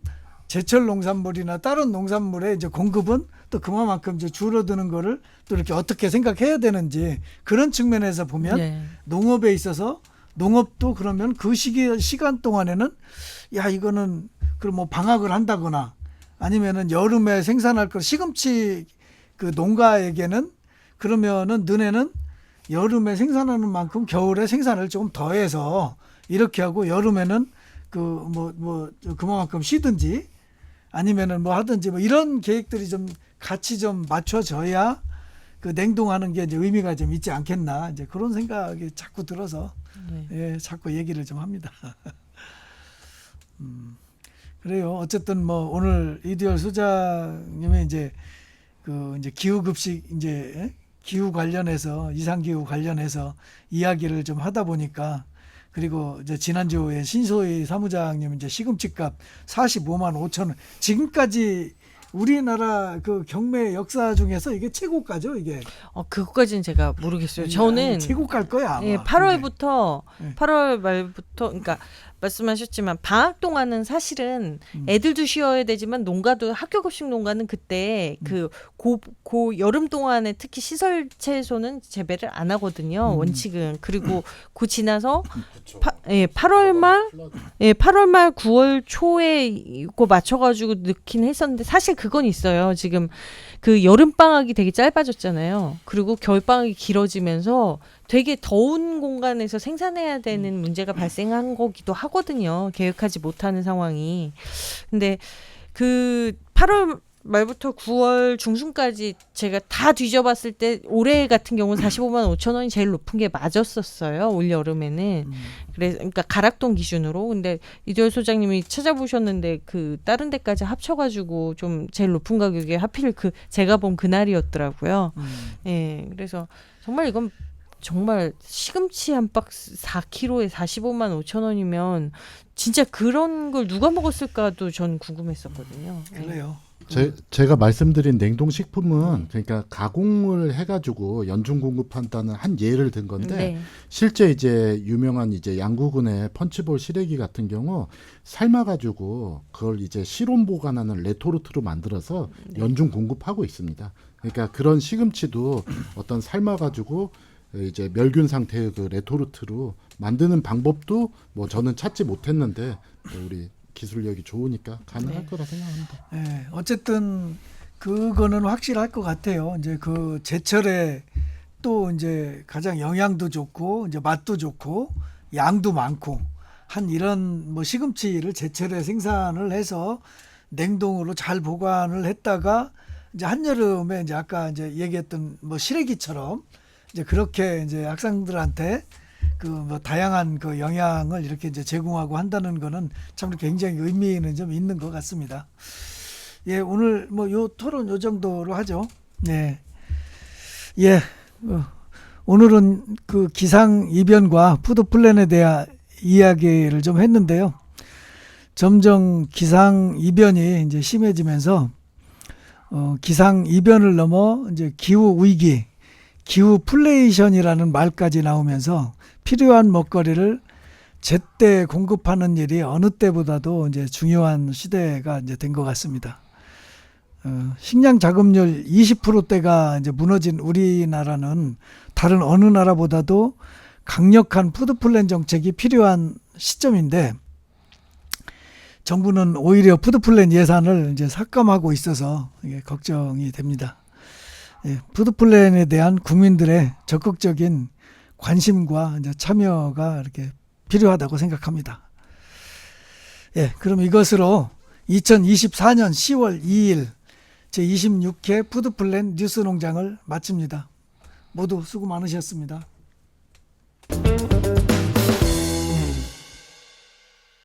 제철 농산물이나 다른 농산물의 이제 공급은 또 그만큼 이제 줄어드는 거를 또 이렇게 어떻게 생각해야 되는지, 그런 측면에서 보면 네. 농업에 있어서 농업도 그러면 그 시간 동안에는 야 이거는 그럼 뭐 방학을 한다거나 아니면은 여름에 생산할 거 시금치 그 농가에게는 그러면은 너네는 여름에 생산하는 만큼 겨울에 생산을 조금 더해서 이렇게 하고 여름에는 그 그만큼 쉬든지 아니면은 뭐 하든지 뭐 이런 계획들이 좀 같이 좀 맞춰져야 그 냉동하는 게 이제 의미가 좀 있지 않겠나, 이제 그런 생각이 자꾸 들어서 예, 자꾸 얘기를 좀 합니다. 그래요. 어쨌든 뭐 오늘 이두열 소장님의 이제 그 이제 기후 급식 이제 기후 관련해서 이상기후 관련해서 이야기를 좀 하다 보니까, 그리고 이제 지난주에 신소희 사무장님 이제 시금치값 45만 5천 원, 지금까지 우리나라 그 경매 역사 중에서 이게 최고가죠, 이게. 그것까지는 제가 모르겠어요. 저는 최고가일 거야, 아마. 예, 8월부터 네. 8월 말부터, 그러니까 말씀하셨지만 방학 동안은 사실은 애들도 쉬어야 되지만 농가도 학교 급식 농가는 그때 그 여름 동안에 특히 시설 채소는 재배를 안 하거든요. 원칙은. 그리고 그 지나서 8월 말 9월 초에 이거 맞춰가지고 넣긴 했었는데, 사실 그건 있어요. 지금 그 여름 방학이 되게 짧아졌잖아요. 그리고 겨울 방학이 길어지면서 되게 더운 공간에서 생산해야 되는 문제가 발생한 거기도 하거든요. 계획하지 못하는 상황이. 근데 그 8월 말부터 9월 중순까지 제가 다 뒤져봤을 때 올해 같은 경우는 45만 5천 원이 제일 높은 게 맞았었어요. 올 여름에는. 그러니까 가락동 기준으로. 근데 이도열 소장님이 찾아보셨는데 그 다른 데까지 합쳐가지고 좀 제일 높은 가격에 하필 그 제가 본 그날이었더라고요. 예, 그래서 정말 이건 정말 시금치 한 박스 4kg에 45만 5천 원이면 진짜 그런 걸 누가 먹었을까도 전 궁금했었거든요. 예. 그래요. 제가 말씀드린 냉동식품은 그러니까 가공을 해가지고 연중 공급한다는 한 예를 든 건데 네. 실제 이제 유명한 이제 양구군의 펀치볼 시래기 같은 경우 삶아가지고 그걸 이제 실온 보관하는 레토르트로 만들어서 연중 공급하고 있습니다. 그러니까 그런 시금치도 어떤 삶아가지고 이제 멸균 상태의 그 레토르트로 만드는 방법도 뭐 저는 찾지 못했는데 우리 기술력이 좋으니까 가능할 거라 생각합니다. 예, 어쨌든 그거는 확실할 것 같아요. 이제 그 제철에 또 이제 가장 영양도 좋고 이제 맛도 좋고 양도 많고 한 이런 뭐 시금치를 제철에 생산을 해서 냉동으로 잘 보관을 했다가 이제 한여름에 이제 아까 이제 얘기했던 뭐 시래기처럼 이제 그렇게 이제 학생들한테 그 뭐 다양한 그 영양을 이렇게 이제 제공하고 한다는 거는 참 굉장히 의미는 좀 있는 것 같습니다. 예, 오늘 뭐 요 토론 요 정도로 하죠. 예. 예. 오늘은 그 기상 이변과 푸드 플랜에 대한 이야기를 좀 했는데요. 점점 기상 이변이 이제 심해지면서 기상 이변을 넘어 이제 기후 위기, 기후 플레이션이라는 말까지 나오면서 필요한 먹거리를 제때 공급하는 일이 어느 때보다도 이제 중요한 시대가 이제 된 것 같습니다. 식량 자급률 20%대가 이제 무너진 우리나라는 다른 어느 나라보다도 강력한 푸드 플랜 정책이 필요한 시점인데 정부는 오히려 푸드 플랜 예산을 이제 삭감하고 있어서 이게 걱정이 됩니다. 예, 푸드 플랜에 대한 국민들의 적극적인 관심과 이제 참여가 이렇게 필요하다고 생각합니다. 예, 그럼 이것으로 2024년 10월 2일 제26회 푸드플랜 뉴스농장을 마칩니다. 모두 수고 많으셨습니다.